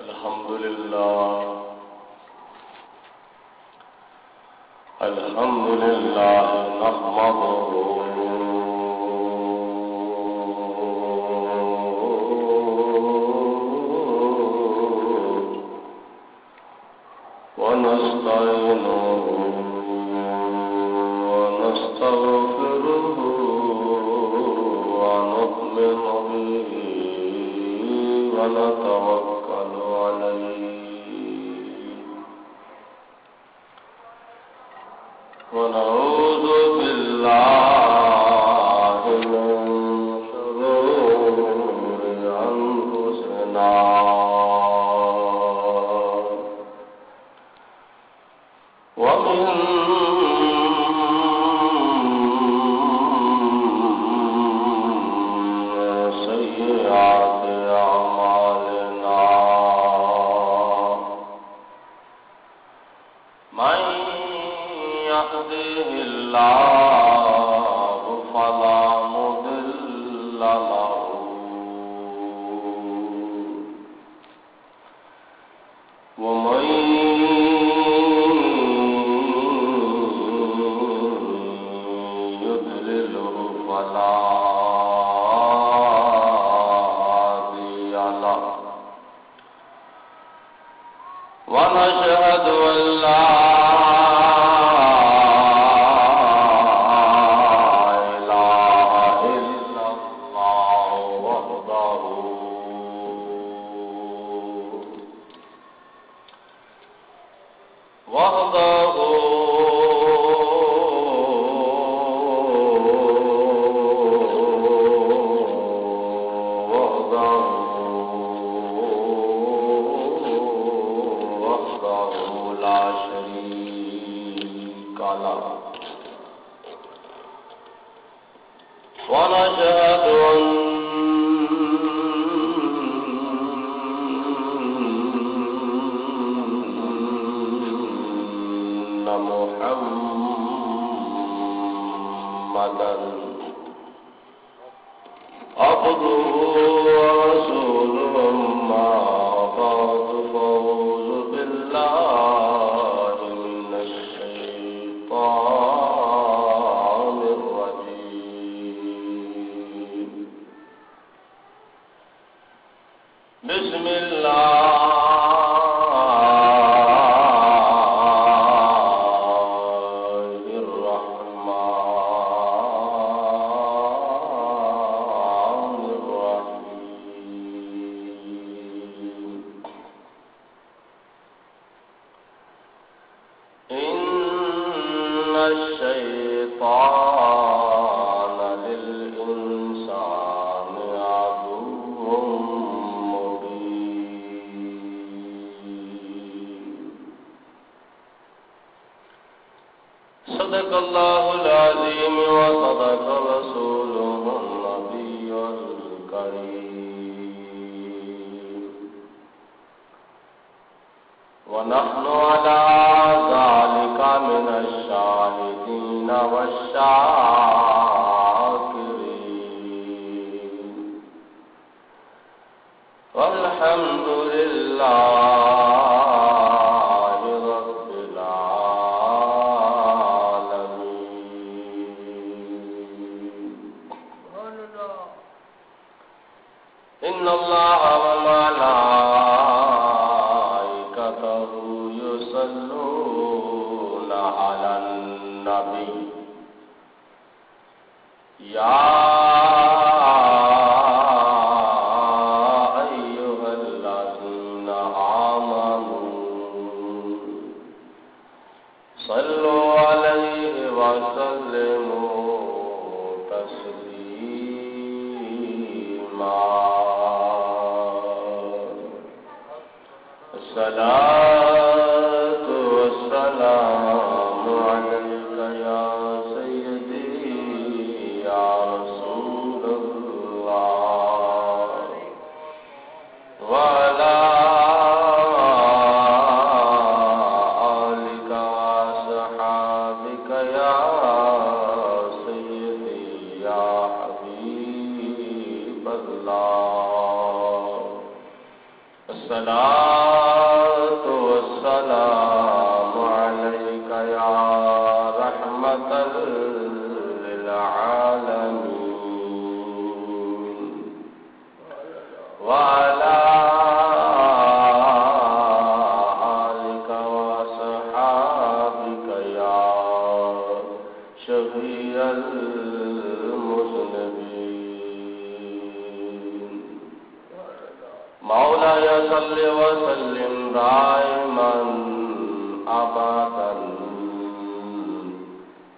الحمد لله نحمده ونستعينه ونستغفره ونؤمن به ونتوكل عليه ونعوذ بالله من شرور أنفسنا ومن سيئات أعمالنا من يهده الله فلا مضل له ومن يضلله فلا هادي له ونشهد أن لا إله إلا الله وحده لا شريك له ونشهد أن محمدا عبده ورسوله أما بعد فأعوذ بالله من الشيطان الرجيم بسم الله الشيطان للإنسان عدو مبين صدق الله العظيم وصدق رسوله النبي الكريم ونحن على ذلك من الشاهدين والشاكرين والحمد لله رب العالمين إن الله وملائكته يصلون على النبي يا أيها الذين آمنوا صلوا عليه وسلموا تسليما الصلاة والسلام عليك يا سيدي يا رسول الله وعلى آلك وصحابك يا سيدي يا حبيب الله السلام رحمة للعالمين وعلى آلك وأصحابك يا شفيع المذنبين مولاي صل وسلم دائما أبدا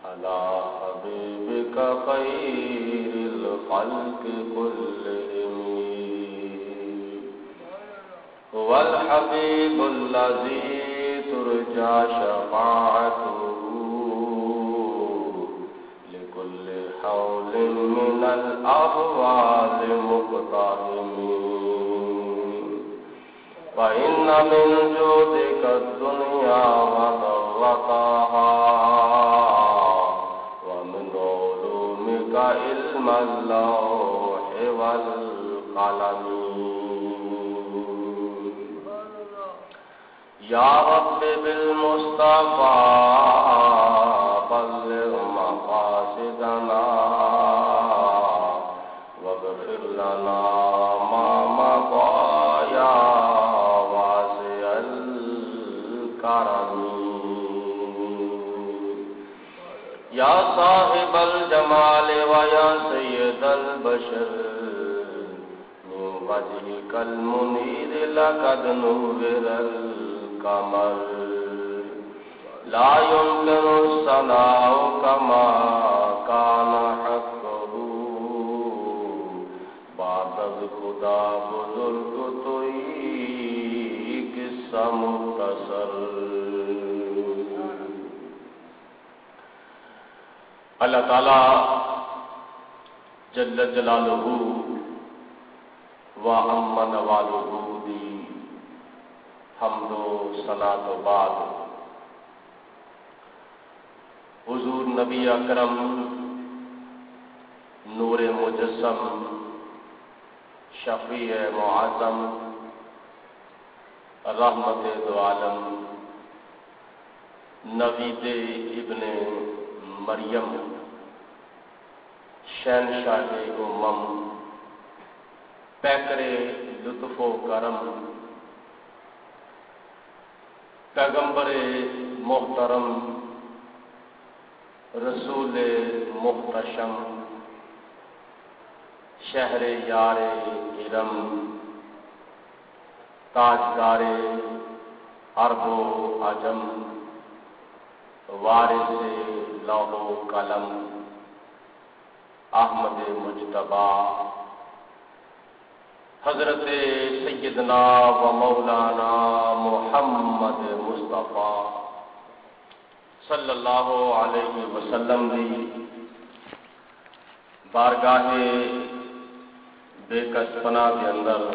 على حبيبك خير الخلق كلهم هو الحبيب الذي ترجى شفاعته لكل حول من الأحوال مقتحمين وإن من جودك الدنيا وضرتها ومن علومك علم اللوح والقلم يا رب بالمصطفى بلغ مقاصدنا واغفر لنا ما مضى يا واسع الكرم يا صاحب الجمال ويا سيد البشر من وجهك المنير لقد نور القمر لا يمكن الثناء كما كان حقه بعد خدا بزرگ توئی قصہ مختصر اللہ تعالی جل جلالہ و عم نوالہ دی حمد و ثنا تو بعد حضور نبی اکرم نور مجسم شفیع معظم رحمت دو عالم نوید ابن مریم شہنشاہ امم پیکر لطف و کرم پیغمبر محترم رسول محتشم شہر یار ارم تاجدار عرب و عجم وارث لوح و قلم احمد مجتبی حضرت سیدنا و مولانا محمد مصطفیٰ صلی اللہ علیہ وسلم دی بارگاہ بے کس پناہ کے اندر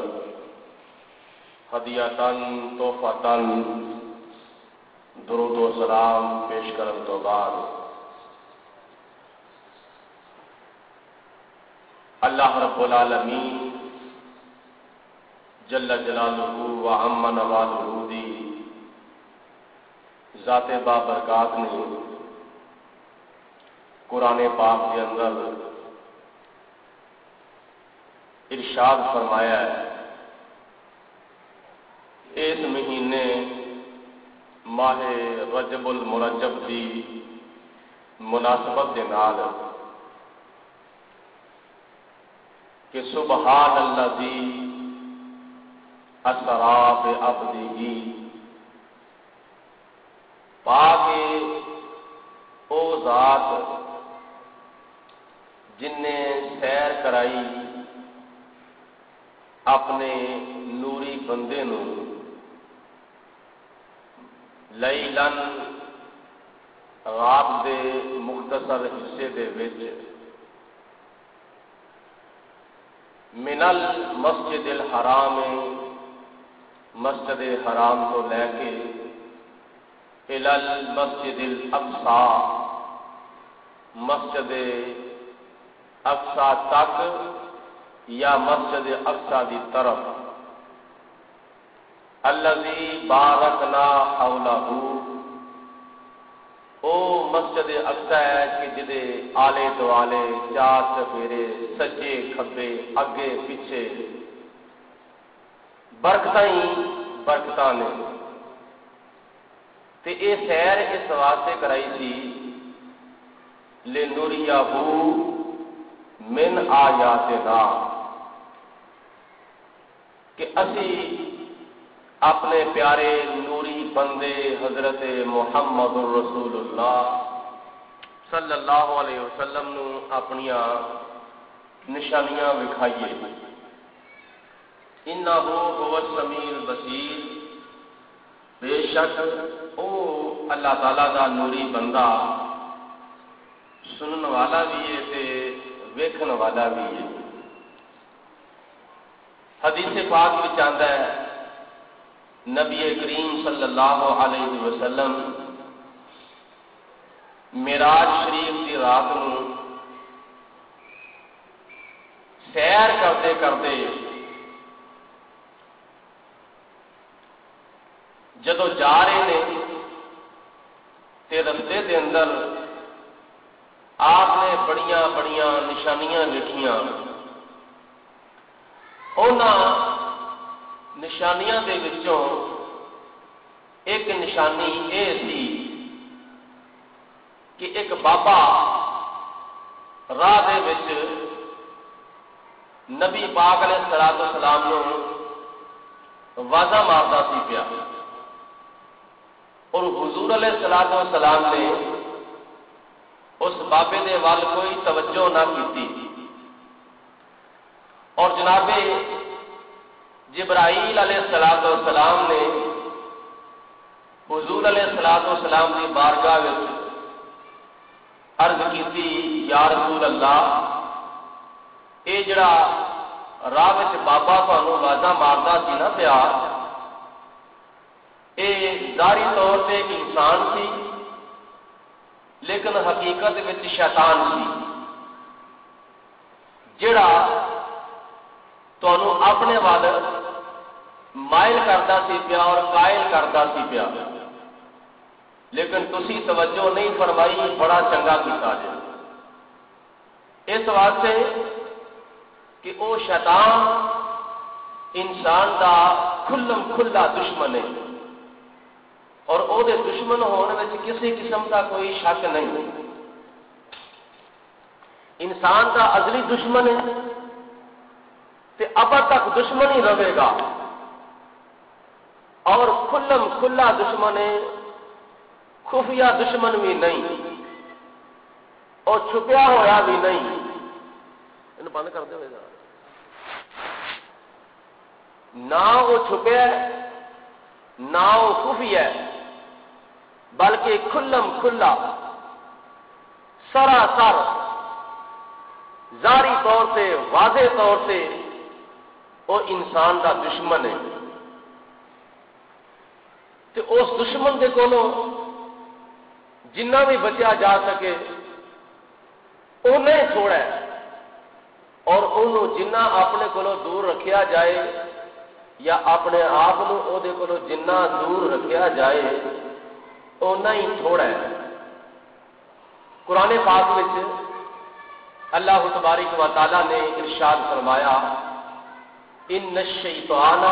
ہدیتاً تحفتاً درود و سلام پیش کرن تو بعد اللہ رب العالمین جل جلالہ و عم نوالہ دی ذات بابرکات نے قرآن پاک کے اندر ارشاد فرمایا ہے اس مہینے ماہ رجب المرجب کی مناسبت کے نال کہ سبحان الذی اسری بعبدہ پاک او ذات جن نے سیر کرائی اپنے نوری بندے نو لیلن رات دے مختصر حصے دے وچ من المسجد الحرام مسجد حرام تو لے کے الی المسجد الاقصی مسجد اقصی تک یا مسجد اقصی دی طرف الذی بارکنا حولہ وہ مسجد اقصی ہے کہ جدے آلے دوالے چار چفیرے سجے کھبے اگے پیچھے برکتاں ہی برکتاں نے تے اے سیر اس واسطے کرائی تھی لنُرِيَهُ من آیاتنا کہ اسی اپنے پیارے نوری بندے حضرت محمد رسول اللہ صلی اللہ علیہ وسلم نو اپنیاں نشانیاں وکھائیے. انہ هو السمیع البصیر، بے شک او اللہ تعالی دا نوری بندہ سنن والا بھی ہے تے ویکھن والا بھی ہے. حدیث پاک وچ آندا ہے نبی کریم صلی اللہ علیہ وسلم معراج شریف کی رات نو سیر کرتے کرتے جدو جا رہے ہیں تے رستے دے اندر آپ نے بڑیاں بڑیاں نشانیاں لکھیاں. انہاں نشانیاں دے وچوں ایک نشانی یہ سی کہ ایک بابا راہ دے وچ نبی پاک علیہ الصلوۃ والسلام نو واضح مارتا سی پیا اور حضور علیہ الصلوۃ والسلام نے اس بابے دے وال کوئی توجہ نہ کی اور جناب جبرائیل علیہ الصلوۃ والسلام نے حضور علیہ الصلوۃ والسلام کی بارگاہ وچ عرض کی یا رسول اللہ اے جڑا راہ وچ بابا تانوں واضح ماردا سی نا پیا اے ظاہری طور تے انسان سی لیکن حقیقت وچ شیطان سی جڑا تانوں اپنے وال مائل کرتا سی پیا اور قائل کرتا سی پیا لیکن تسی توجہ نہیں فرمائی. بڑا چنگا کیتا جی اس واسطے کہ او شیطان انسان دا کھلم کھلا دشمن ہے اور او دے دشمن ہونے میں کسی قسم کا کوئی شک نہیں. انسان دا ازلی دشمن ہے تے اب تک دشمن ہی رہے گا اور کھلم کھلا دشمن ہے، خفیہ دشمن بھی نہیں اور چھپیا ہوا بھی نہیں. انہوں بند کر دے ہوئے گا نہ وہ چھپیا نہ وہ خفیہ بلکہ کھلم کھلا سراسر ظاہری طور سے واضح طور سے وہ انسان کا دشمن ہے. تو اس دشمن کے کولوں جنہ بھی بچیا جا سکے انہیں چھوڑا اور انہوں جنہ اپنے کولوں دور رکھیا جائے یا اپنے آپ کو جنہ دور رکھیا جائے اونا ہی تھوڑا ہے. قرآن پاک میں اللہ تبارک و تعالی نے ارشاد فرمایا ان الشیطان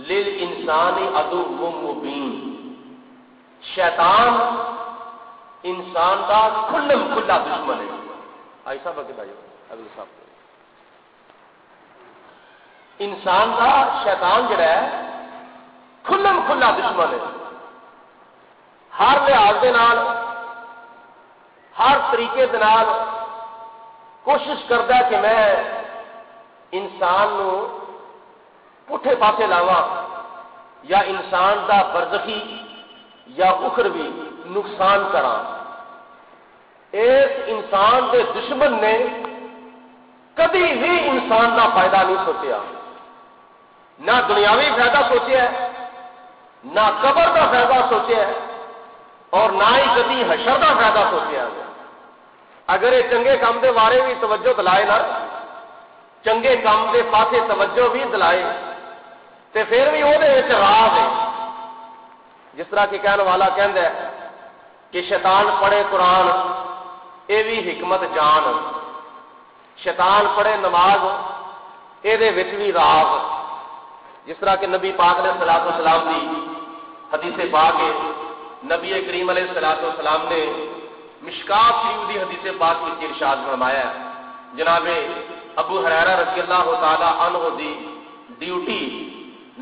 للانسان عدو مبین، شیطان انسان کا کھلم کھلا دشمن ہے. ایسا بکے بھائی اگلے صاحب انسان کا شیطان جڑا ہے کھلم کھلا دشمن ہے. ہر لحاظ دے نال ہر طریقے دے نال کوشش کرتا کہ میں انسان نو پٹھے پاسے لاواں یا انسان دا برزخی یا اخروی نقصان کراں. اس انسان دے دشمن نے کبھی بھی انسان دا فائدہ نہیں سوچیا، نہ دنیاوی فائدہ سوچیا ہے نہ قبر دا فائدہ سوچیا ہے اور نہ ہی کبھی حشر دا فائدہ سوچیا ہے. اگر یہ چنگے کام دے بارے بھی توجہ دلائے نہ چنگے کام دے پاسے توجہ بھی دلائے تے پھر بھی وہ راہ ہے. جس طرح کہ کہنے والا کہندا ہے کہ شیطان پڑھے قرآن یہ بھی حکمت جان، شیطان پڑھے نماز یہ بھی راز، جس طرح کہ نبی پاک علیہ الصلوۃ والسلام کی حدیث پاک ہے، نبی کریم علیہ الصلوۃ والسلام نے مشکات شریف کی حدیث پاک کی ارشاد فرمایا ہے، جناب ابو ہریرہ رضی اللہ تعالی عنہ دی ڈیوٹی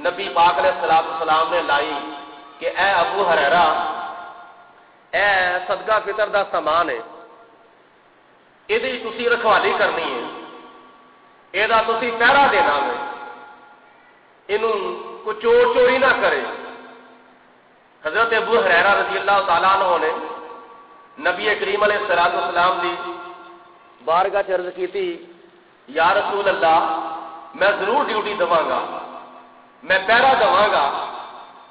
نبی پاک علیہ الصلوۃ والسلام نے لائی کہ اے ابو ہریرہ، اے صدقہ فطر دا سامان ہے، یہ تسی رکھوالی کرنی ہے، یہ تسی پہرا دینا ہے، یہ کوئی چور چوری نہ کرے۔ حضرت ابو ہریرہ رضی اللہ تعالیٰ عنہ نے نبی کریم علیہ الصلوۃ والسلام دی بارگاہ چ عرض کی، یا رسول اللہ میں ضرور ڈیوٹی دواں گا، میں پہرا دواں گا،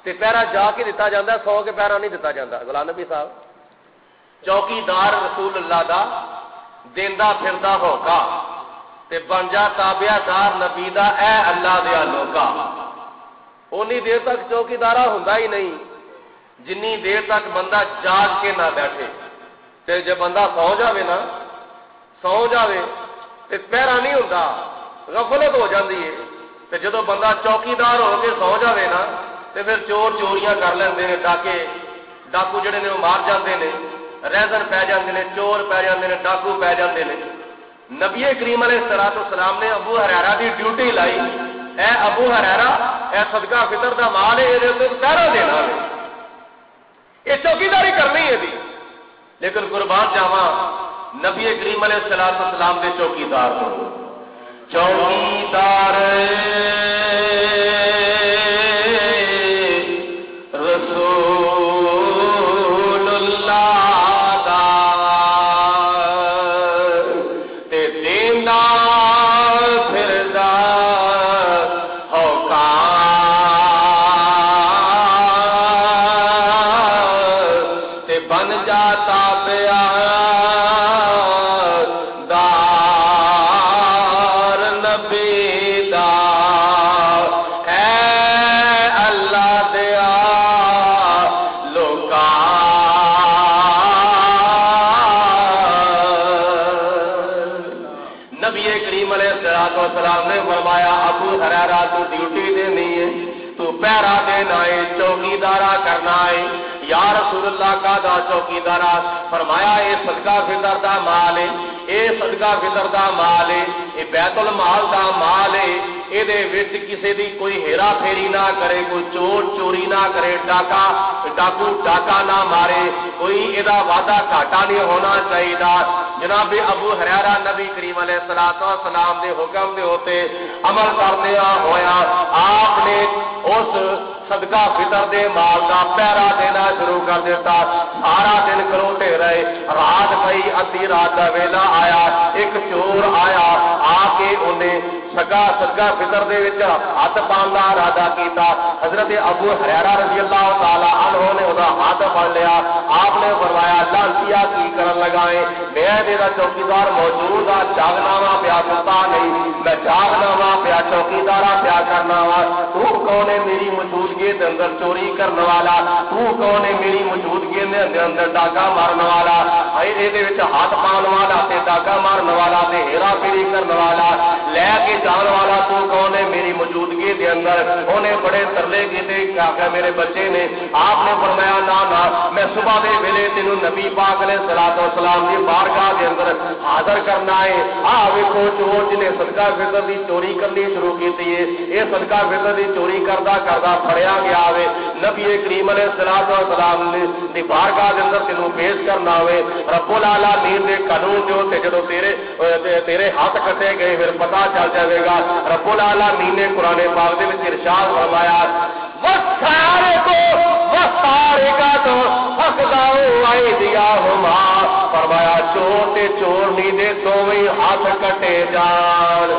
تے پہرا جا کے دتا جاتا، سو کے پہرا نہیں دتا جاتا۔ غلام نبی صاحب چوکیدار رسول اللہ دا دیندا پھردا ہوکا تے بن جا تابعہ دار نبی دا اے اللہ دیا لوکا۔ اونی دیر تک چوکیدارا ہوندا ہی نہیں جنی دیر تک بندہ جاگ کے نہ بیٹھے، تے جب بندہ سو جاوے تے پہرا نہیں ہوندا، غفلت ہو جاندی ہے، تے جدو بندہ چوکیدار ہو کے سو جاوے نا تے پھر چور چوریاں کر لیندے نے، ڈاکو جڑے نے وہ مار جاندے نے، ریزن پی جاندے نے، چور پی جاندے نے، ڈاکو پی جاندے نے۔ نبی کریم علیہ الصلوۃ والسلام نے ابو ہریرہ دی ڈیوٹی لائی، اے ابو ہریرہ اے صدقہ فطر دا مال ہے، یہ پہرا دینا ہے، یہ چوکیداری کرنی ہے دی۔ لیکن قربان جاواں نبی کریم علیہ الصلوۃ والسلام دے چوکیدار ہو، چوکیدار رسول اللہ دا تے دینا پھردا ہوکا تے بن جاتا پیا السلام نے فرمایا ابو ہریرہ تو ڈیوٹی دینی ہے، تو پہرا دینا ہے، چوکیدارا کرنا ہے۔ یا رسول اللہ کا دا چوکیدارا؟ فرمایا یہ صدقہ فطر دا مال ہے، یہ صدقہ فطر دا مال ہے، یہ بیت المال دا مال ہے، یہ کسی دی کوئی ہیرا پھیری نہ کرے، کوئی چور چوری نہ کرے، ڈاکو ڈاکا نہ مارے، کوئی یہ وعدہ گھاٹا نہیں ہونا چاہیے۔ جناب ابو ہریرہ نبی کریم علیہ الصلوۃ والسلام دے حکم دے ہوتے عمل کرنے ہویا، آپ نے اس صدقہ فطر دے مال کا پہرا دینا شروع کر دیتا۔ سارا دن کروتے رہے، رات پئی، ادھی رات کا ویلا آیا، ایک چور آیا، آ کے انہیں صدقہ فطر دے وچ ہاتھ پان کا ارادہ کیتا۔ حضرت ابو ہریرہ رضی اللہ تعالی عنہ نے وہ ہاتھ پڑ لیا، آپ نے فرمایا لانتیا کی کرن لگائے، میں میرا چوکیدار موجود آ، جاگنا وا پیا ستا نہیں، میں جاگنا وا پیا چوکیدارا پیا کرنا وا، تو کون ہے میری موجودگی دے اندر چوری کرنے والا، تو کون ہے میری موجودگی دے اندر ڈاکا مارن والا، یہ ہاتھ پان والا تے ڈاکا مارن والا تے ہیرا پھیری کرنے والا، لے کے جان والا تو کون ہے میری موجودگی دے اندر؟ انہیں بڑے ترلے کیتے کہ میرے بچے نے۔ آپ نے فرمایا نا میں صبح دے ویلے تینوں نبی پاک علیہ الصلوۃ والسلام دی بارگاہ دے اندر حاضر کرنا ہے۔ ویکھو چور جنے صدقہ فطر دی چوری کرنی شروع کیتی ہے، یہ صدقہ فطر دی چوری کردا پھڑیا گیا ہوئے، نبی کریم علیہ الصلوۃ والسلام دی بارگاہ دے اندر تینوں پیش کرنا ہوئے، رب العالمین دے قانون جو تے جدوں تیرے ہاتھ کٹے گئے پھر پتہ چل جائے گا۔ رب العالمین نے قرآن پاک دے وچ ارشاد فرمایا فرمایا چور تے چورنی دے دوویں ہاتھ کٹے جان۔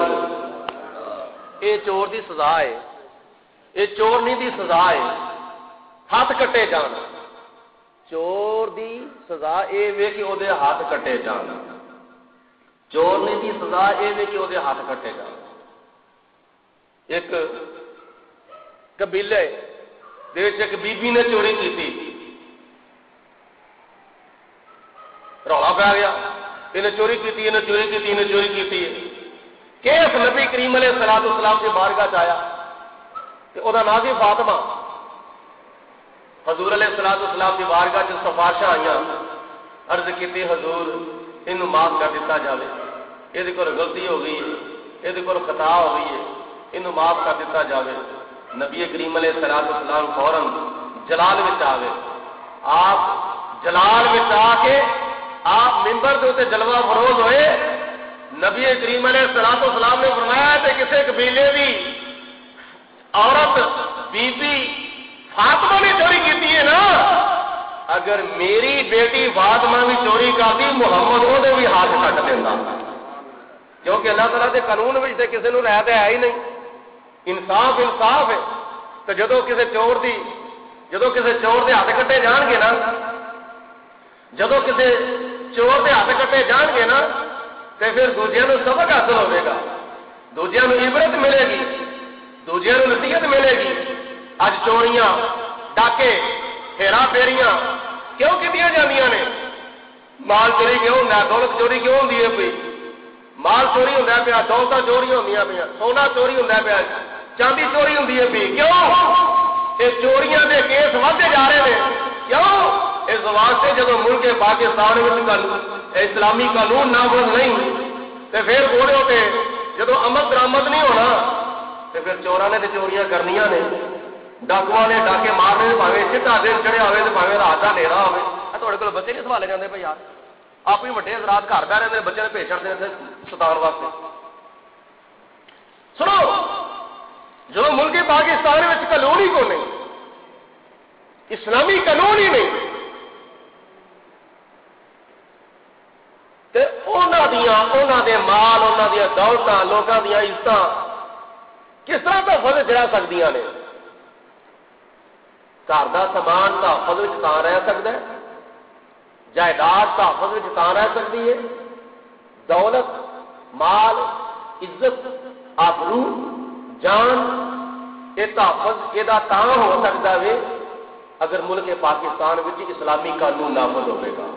یہ چور دی سزا ہے، یہ چورنی دی سزا ہے، ہاتھ کٹے جان۔ چور دی سزا اے وے کہ وہ ہاتھ کٹے جان، چورنی دی سزا اے وے کہ وہ ہاتھ کٹے جان۔ ایک قبیلے ایک بی بی نے چوری کی تھی، رولا پی گیا، انہیں چوری کی، انہیں چوری کی، انہیں چوری کی۔ کیس نبی کریم علیہ الصلوۃ والسلام کی بارگاہ چ آیا کہ وہ نام سی فاطمہ، حضور علیہ الصلوۃ والسلام کی بارگاہ چ سفارشاں آئیاں، عرض کی حضور انہوں معاف کر دیتا جائے، یہ کو غلطی ہو گئی ہے، یہ کو خطا ہو گئی ہے، انہوں معاف کر دیتا جائے۔ نبی کریم علیہ الصلوۃ والسلام فوراً جلال میں آ گئے، آپ جلال میں آ کے آپ ممبر کے اتنے جلوہ فروز ہوئے۔ نبی کریم علیہ الصلوۃ والسلام نے فرمایا کہ کسی قبیلے کی عورت بی بی فاطمہ نے چوری کی ہے نا، اگر میری بیٹی فاطمہ بھی چوری کرتی محمد وہ بھی ہاتھ کٹ دینا، کیونکہ اللہ تعالیٰ کے قانون میں سے کسی کو رعایت ہے ہی نہیں، انصاف انصاف ہے۔ تو جدو کسی چور دے ہاتھ کٹے جان گے نا، جدو کسی چور دے ہاتھ کٹے جان گے نا تو پھر دوجیاں نوں سبق حاصل ہوئے گا، دوجیاں نوں عبرت ملے گی، دوجیاں نوں نصیحت ملے گی۔ اج چوریاں، ڈاکے، ہیرا پھیریاں کیوں کیتیاں جاندیاں نے؟ مال چوری کیوں ہوتا ہے؟ دولت چوری کیوں ہوتی ہے؟ پی مال چوری ہوتا پیا، دولتاں چوری ہوندیاں پیا، سونا چوری ہوتا پیا، چاندی چوری ہوتی ہے پی، کیوں؟ یہ چوریاں کے کیس ودتے جا رہے ہیں، کیوں؟ اس واسطے جدو ملک پاکستان اسلامی قانون نافذ نہیں تو پھر بولے ہوتے جدو امن درامد نہیں ہونا تو پھر چوراں نے تو چوریاں کرنیاں نے، ڈاکواں نے ڈاکے مارنے، پاوے چٹا دن چڑھیا ہوئے تو پاوے رات کا نیرا ہوئے۔ تھوڑے کو بچے نہیں سنبھالے جاتے بھائی یار، آپ ہی وڈے حضرات گھر بہ رہے بچے نے بھیج چڑھتے ہیں ستان واسطے۔ سنو، جو ملک پاکستان میں قانون ہی کو نہیں، اسلامی قانون ہی نہیں، انہوں دے مال، انہوں دیا دولتاں، لوگوں دیا عزت کس طرح تحفظ رہ سکتی نے؟ گھر کا سامان تحفظ رہ سکتا ہے، جائیداد تحفظ رہ سکتی ہے، دولت، مال، عزت، آبرو، جان، یہ تحفظ یہ ہو سکتا ہے اگر ملک پاکستان میں اسلامی قانون نافذ ہوئے گا،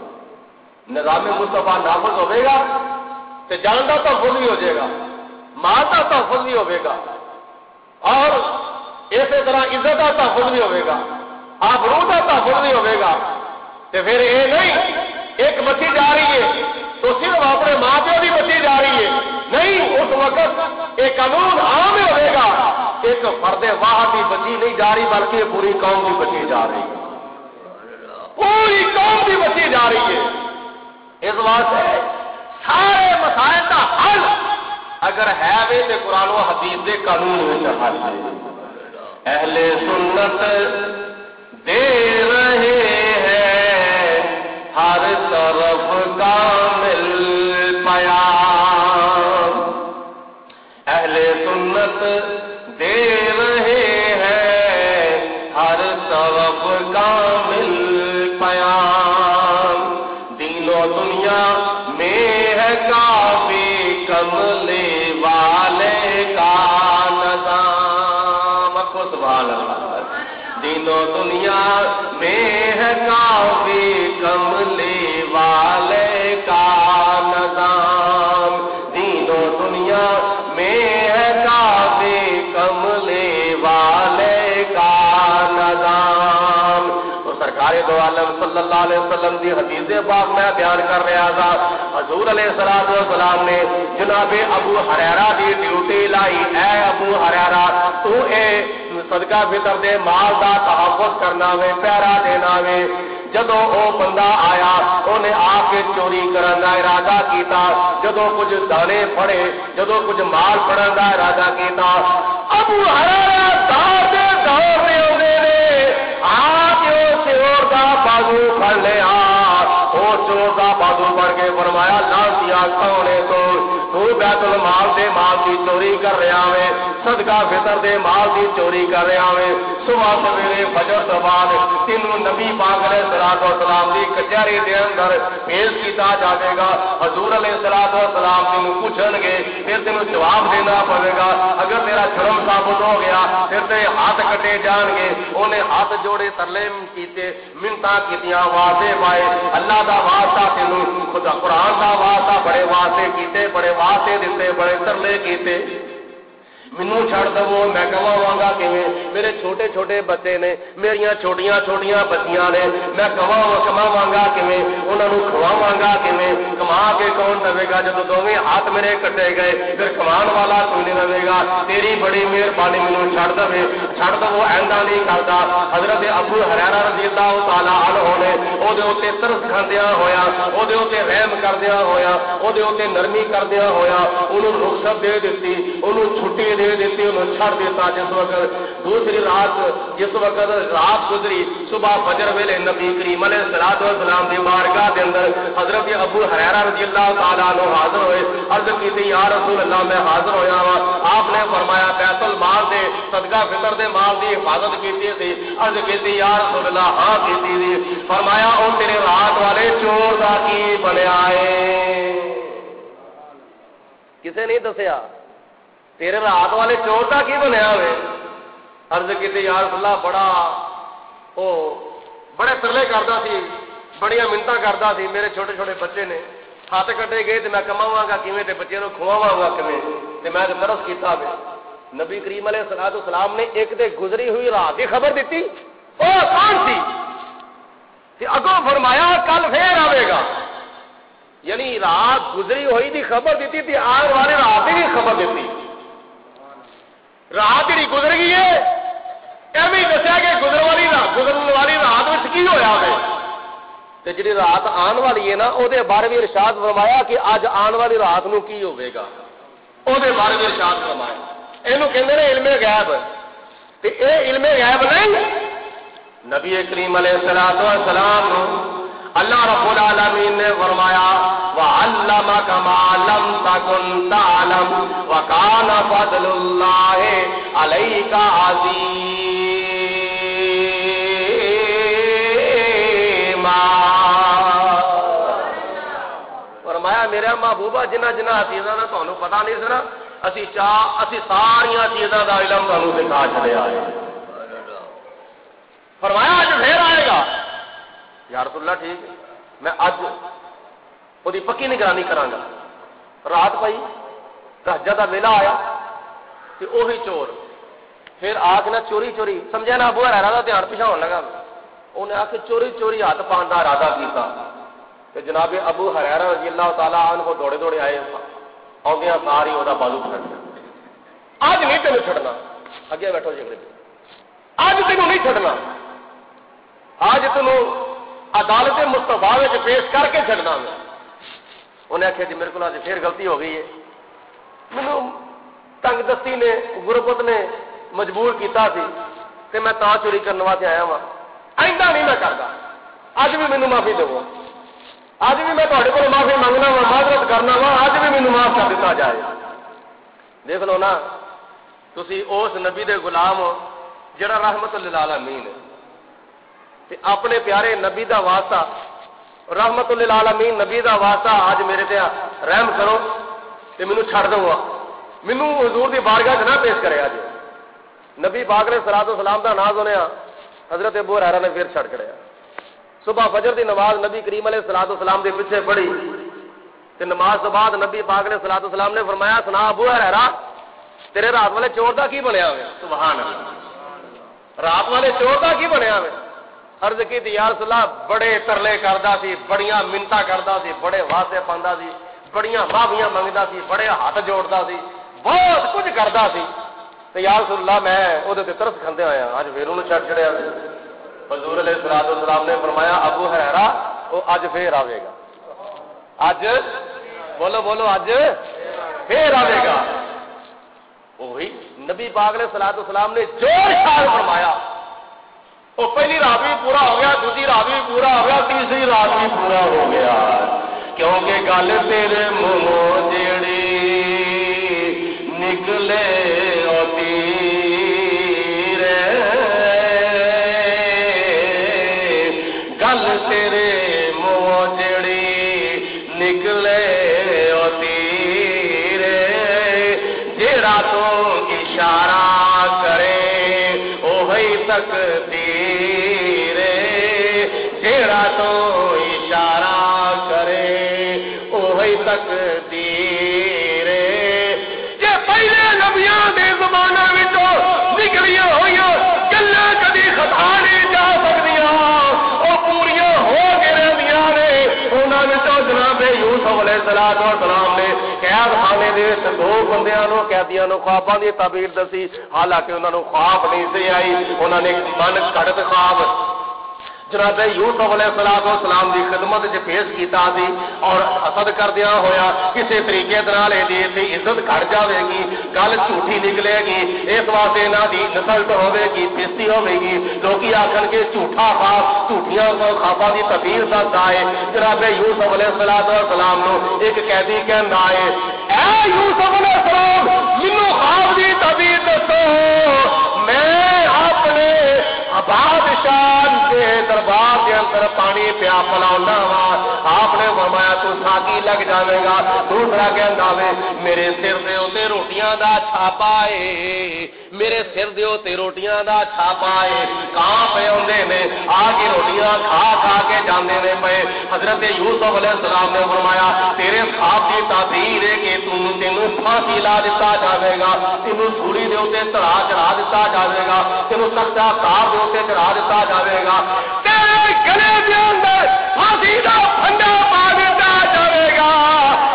نظام مصطفیٰ نافذ ہوئے گا تو جان کا تحفظ بھی ہو جائے گا، مال کا تحفظ بھی ہوئے گا، اور اسی طرح عزت کا تحفظ بھی ہوئے گا، آبرو کا تحفظ بھی ہوئے گا۔ تو پھر یہ نہیں ایک بچی جا رہی ہے تو صرف اپنے ماں پیو کی بچی جا رہی ہے، نہیں، اس وقت ایک قانون عام ہوئے گا، ایک فرد واحد کی بچی نہیں جا رہی بلکہ پوری قوم کی بچی جا رہی ہے، پوری قوم کی بچی جا رہی ہے۔ اس واسطے سارے مسائل کا حل اگر ہے وے تو قرآن و حدیث کے قانون میں حل ہے۔ اہل سنت دے رہے ہیں ہر طرف کامل پیام، اہل سنت دے رہے ہیں ہر طرف کامل پیام، دین و دنیا میں ہے کافی کملے والے کا نظام، کو سبحان اللہ، دین و دنیا میں ہے کافی کملے والے کا نظام، دین و دنیا میں ہے کافی کملے والے کا نظام۔ تو سرکار دو عالم صلی اللہ علیہ وسلم کی حدیث پاک میں بیان کر رہا تھا، حضور علیہ الصلوۃ والسلام نے جناب ابو ہریرہ دی ڈیوٹی لائی، اے ابو ہریرہ تو اے صدقہ فطر دے مال دا تحفظ کرنا وے، پہرا دینا وے۔ جدو او بندہ آیا انہیں آ کے چوری کرن دا ارادہ کیتا، جدو کچھ دانے پڑے، جدو کچھ مال پڑن دا ارادہ کیتا، ابو ہریرہ دار دے دور میں ہوندے نے، آ کے چور دا بازو پھڑ لیا، او چور دا بازو پھڑ کے فرمایا لانتیا کھانے تو بیت المال دے مال کی چوری کر رہا ہے، صدقہ فطر دے مال کی چوری کر رہا ہے، صبح سویرے فجر تو بعد تینوں نبی پاک علیہ الصلوۃ والسلام دی کچہری دے اندر پیش کیتا جاوے گا. حضور علیہ الصلوۃ والسلام تینوں پوچھن گے پھر تینوں جواب دینا پڑے گا. اگر تیرا جرم ثابت ہو گیا پھر تے ہاتھ کٹے جان گے. انہیں ہاتھ جوڑے ترلے کیتے منتاں کیتیاں واسطے پائے اللہ دا واسطہ تینوں خدا قرآن دا واسطہ بڑے واسطے کیتے بڑے واسطے دیتے بڑے ترلے کیتے. مینوں چھڑ دو میں کماواں گا کیویں میرے چھوٹے چھوٹے بچے نے میریاں چھوٹیاں چھوٹیاں بچیاں نے میں کماواں گا کیویں انہاں نوں کھواواں گا کیویں کما کے کون دے گا جدوں دوویں ہاتھ میرے کٹے گئے پھر کمان والا کوئی نہیں رہے گا. تیری بڑی مہربانی مینوں چھڑ دو آئندہ نہیں کردا. حضرت ابو ہریرہ رضی اللہ تعالی عنہ نے او دے اوتے ترس کھاندیاں ہویا او دے اوتے رحم کردیاں ہویا او دے اوتے نرمی کردیاں ہویا انہوں رخصت دے دتی انہوں چھٹی دے دیتی انہوں چھڑ دیتا. جس وقت دوسری رات جس وقت رات گزری صبح فجر ویلے نبی کریم علیہ الصلوۃ والسلام دی بارگاہ دے اندر حضرت ابو ہریرہ رضی اللہ تعالی عنہ حاضر ہوئے. عرض کیتی یا رسول اللہ میں حاضر ہویا ہاں. آپ نے فرمایا بیت المال دے صدقہ فطر دے مال دی حفاظت کیتی تھی. عرض کیتی یا رسول اللہ ہاں کیتی تھی. فرمایا او تیرے رات والے چور دا کی بنیا ہے؟ کسے نہیں دسیا تیرے رات والے چور کا کی بنیا ہوئے؟ عرض کیتی یا رسول اللہ بڑے ترلے کردا سی بڑیاں منتاں کردا سی میرے چھوٹے چھوٹے بچے نے ہاتھ کٹے گئے تے میں کماواں گا کیویں تے بچے نوں کھواواں گا کیویں تے میں ترس کیتا وے. نبی کریم علیہ الصلوۃ والسلام نے ایک تے گزری ہوئی رات کی خبر دیتی او کون سی تے اگوں فرمایا کل پھر آوے گا. یعنی رات گزری ہوئی دی خبر دیتی تے آنے والے رات کی خبر دیتی. رات جی گزر گئی ہے ایویں دسیا کہ گزرن والی رات میں کی ہوا ہے جی رات آن والی ہے نا وہ بارے بھی ارشاد فرمایا کہ اج آن والی رات نو کی ہوئے گا وہ بارے بھی ارشاد فرمایا. یہ کہتے ہیں علم غیب تے اے علم غیب نہیں. نبی کریم علیہ الصلوۃ والسلام اللہ رب العالمین نے فرمایا وَعَلَّمَكَ مَا لَمْ تَكُنْ تَعْلَمْ وَكَانَ فَضْلُ اللَّهِ عَلَيْكَ عَظِيمًا. فرمایا میرا محبوبہ جنہ چیزاں کا تمہیں پتا نہیں سنا اسی ساریا چیزاں کا علم تمہیں دکھا چلیا ہے. فرمایا اج پھر آئے گا. یا رسول اللہ ٹھیک ہے میں اج وہ پکی نگرانی کرا گا. رات پئی تہجد دا ویلا آیا کہ وہی چور پھر آ کے نہ چوری سمجھا نا ابو ہریرہ دا دھیان پیچھے ہونے لگا. انہیں آ کے چوری ہاتھ پان کا ارادہ کیتا کہ جناب ابو ہریرہ رضی اللہ تعالیٰ عنہ کو دوڑے آئے آدھے ساری وہ بازو پھڑ گیا. اج نہیں تینوں چھڈنا اگے بیٹھو جی اج تینوں نہیں چھڈنا اج تینوں عدالت مصطفیٰ پیش کر کے چڑھنا. انہیں آخیا جی میرے کو پھر غلطی ہو گئی ہے مینو تنگ دستی نے غربت نے مجبور کیتا سی تے میں تا چوری کرنے واسطے آیا وا. آئندہ نہیں میں کرتا. اج بھی مینو معافی دو اج بھی میں تھوڑے کو معافی منگنا وا معذرت کرنا وا اج بھی مینو معاف کر دیتا جائے. دیکھ لو نا تسی اس نبی دے غلام ہو جڑا رحمت للعالمین ہے تے اپنے پیارے نبی دا واسطہ رحمت للعالمین نبی دا واسطہ آج میرے تے رحم کرو تے مینوں چھڑ دو. مینوں حضور دی بارگاہ نہ پیش کرے. اج نبی پاک علیہ الصلوۃ والسلام دا ناز ہونے حضرت ابو ہریرہ نے پھر چھڑ کڑیا. صبح فجر دی نماز نبی کریم علیہ الصلوۃ والسلام دے پیچھے پڑھی تے نماز تو بعد نبی پاک علیہ الصلوۃ والسلام نے فرمایا سنا ابو ہریرہ تیرے رات والے چور دا کی بنیا ہوئے؟ سبحان اللہ. رات والے چور دا کی بنیا ہوئے؟ عرض کی یا رسول اللہ بڑے ترلے کردا سی بڑیاں منتاں کردا سی بڑے واسطے پاندا سی بڑیاں معافیاں منگدا سی بڑے ہاتھ جوڑدا سی بہت کچھ کردا سی تے یا رسول اللہ میں او دے ترس کھندے آیا اج پھر اونوں چھڈ چھڑیا. حضور علیہ الصلوۃ والسلام نے فرمایا ابو ہریرہ او اج پھر آوے گا. اج بولو اج پھر آوے گا. وہی نبی پاک علیہ الصلوۃ والسلام نے جو ارشاد فرمایا وہ پہلی رات بھی پورا ہو گیا دوسری رات بھی پورا ہو گیا تیسری رات بھی پورا ہو گیا. کیونکہ گل تیرے منہوں جیڑی نکلے ہوتی رے نکلے او تیر جیڑا تو اشارہ کرے وہی تقدیر جیڑا تو اشارہ کرے وہی تقدیر جے پہلے نبیاں دے زمانہ وچوں نکلیاں ہوئیاں گلاں کدی خطا نہیں جا سکدیاں او پوریاں ہو کے رہندیاں نے انہاں وچوں جناب یوسف علیہ السلام نے قید خانے دے وچ دو بندیاں نو قیدیاں نو خواباں دی تعبیر دسی حالانکہ انہاں نو خواب نہیں سی آئی انہاں نے من کڑت خواب جناب یوسف علیہ السلام کی خدمت پیش کیتا سی اور حسد کردیا ہویا کسی طریقے دی عزت گھٹ جائے گی گل جھوٹھی نکلے گی اس واسطے انہاں دی نسلٹ ہوے گی بےزتی ہوے گی لوگ آخر کے جھوٹا خواب جھوٹیاں خواباں کی تعبیر دستا ہے جناب یوسف علیہ السلام نو ایک قیدی کہندا ہے اے یوسف علیہ السلام مینوں خواب کی تعبیر دسو میں اپنے بادشاہ کے دربار کے اندر پانی پیا پلاؤنا وا آپ نے فرمایا تو ساکی لگ جائے گا دوسرا کہندا وے میرے سر دے اوتے روٹیاں دا چھاپا ہے میرے سر دے اوتے روٹیاں دا چھاپا ہے کہاں پہ اوندے نے آ کے روٹیاں کھا کھا کے جاندے نے پے حضرت یوسف علیہ السلام نے فرمایا تیرے خواب کی تعبیر ہے کہ تینوں پھانسی لا دتا جاوے گا تینوں سولی دے اوتے چڑھا دتا جاوے گا تینوں تختہ کار دے اوتے چڑھا دتا جاوے گا تیرے گلے دے اندر پھانسی دا پھندا پا دتا جاوے گا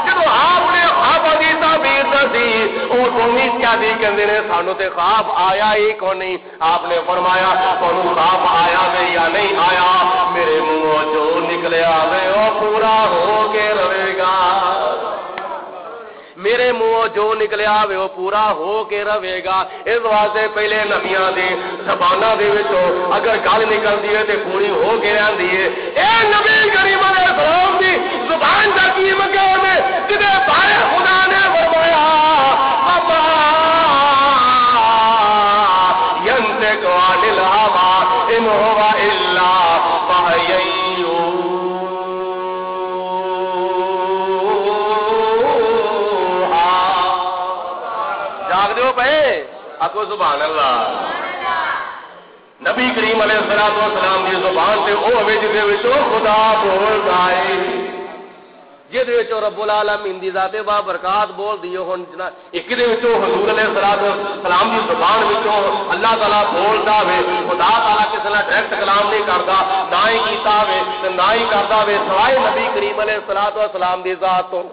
جدوں آپ نے خواب کی تعبیر دسی او دونوں کیا دی کہندے نے سانو تے خواب آیا ہی کو نہیں آپ نے فرمایا تانوں خواب آیا وے یا نہیں آیا میرے منہوں جو نکلیا وے او پورا ہو کے رہے گا میرے منہوں جو نکلیا وے وہ پورا ہو کے رہے گا اس واسطے پہلے نبیاں دی زباناں دے وچوں اگر گل نکلدی ہے تے پوری ہو کے رہندی ہے اے نبی کریم علیہ السلام دی زبان دا کی مقام ہے جدے بارے خدا نے فرمایا اما ينطق عن الهوى ان هو الا وحی آکو سبحان اللہ نبی کریم علیہ السلام کی زبان سے وہ ہوئے جہاں خدا بولتا ہے جہاں رب العالمین دی ذات بابرکات بول دی ہوں ایک حضور علیہ السلام کی زبان اللہ تعالیٰ بولتا ہے خدا تعالیٰ کسی نے ڈائریکٹ کلام نہیں کرتا نہ ہی کیتا ہے نہ ہی کرتا ہے سوائے نبی کریم علیہ السلام دی ذات تو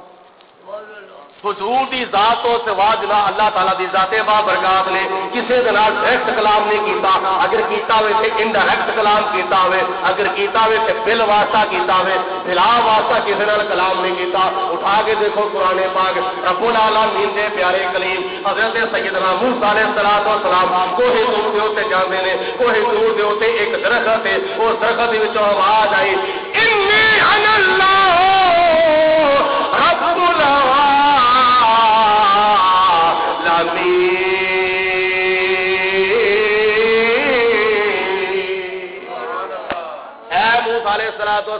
حضور دی ذات تو سوا جنا اللہ تعالیٰ دی ذات بابرکات نے کسی دے نال ڈائریکٹ کلام نہیں کیتا اگر کیتا ہوئے تے انڈائریکٹ کلام کیتا ہوئے اگر کیتا ہوئے تے بل واسطہ کیتا ہوئے بلا واسطہ کسی نال کلام نہیں کیتا اٹھا کے دیکھو قرآن پاک رب العالمین دے پیارے کلیم حضرت سیدنا موسیٰ علیہ السلام کوہ طور دے اوتے جاندے نے کوہ طور دے اوتے ایک درخت ہے اس درخت دے وچوں آواز آئی انی انا اللہ رب العالمین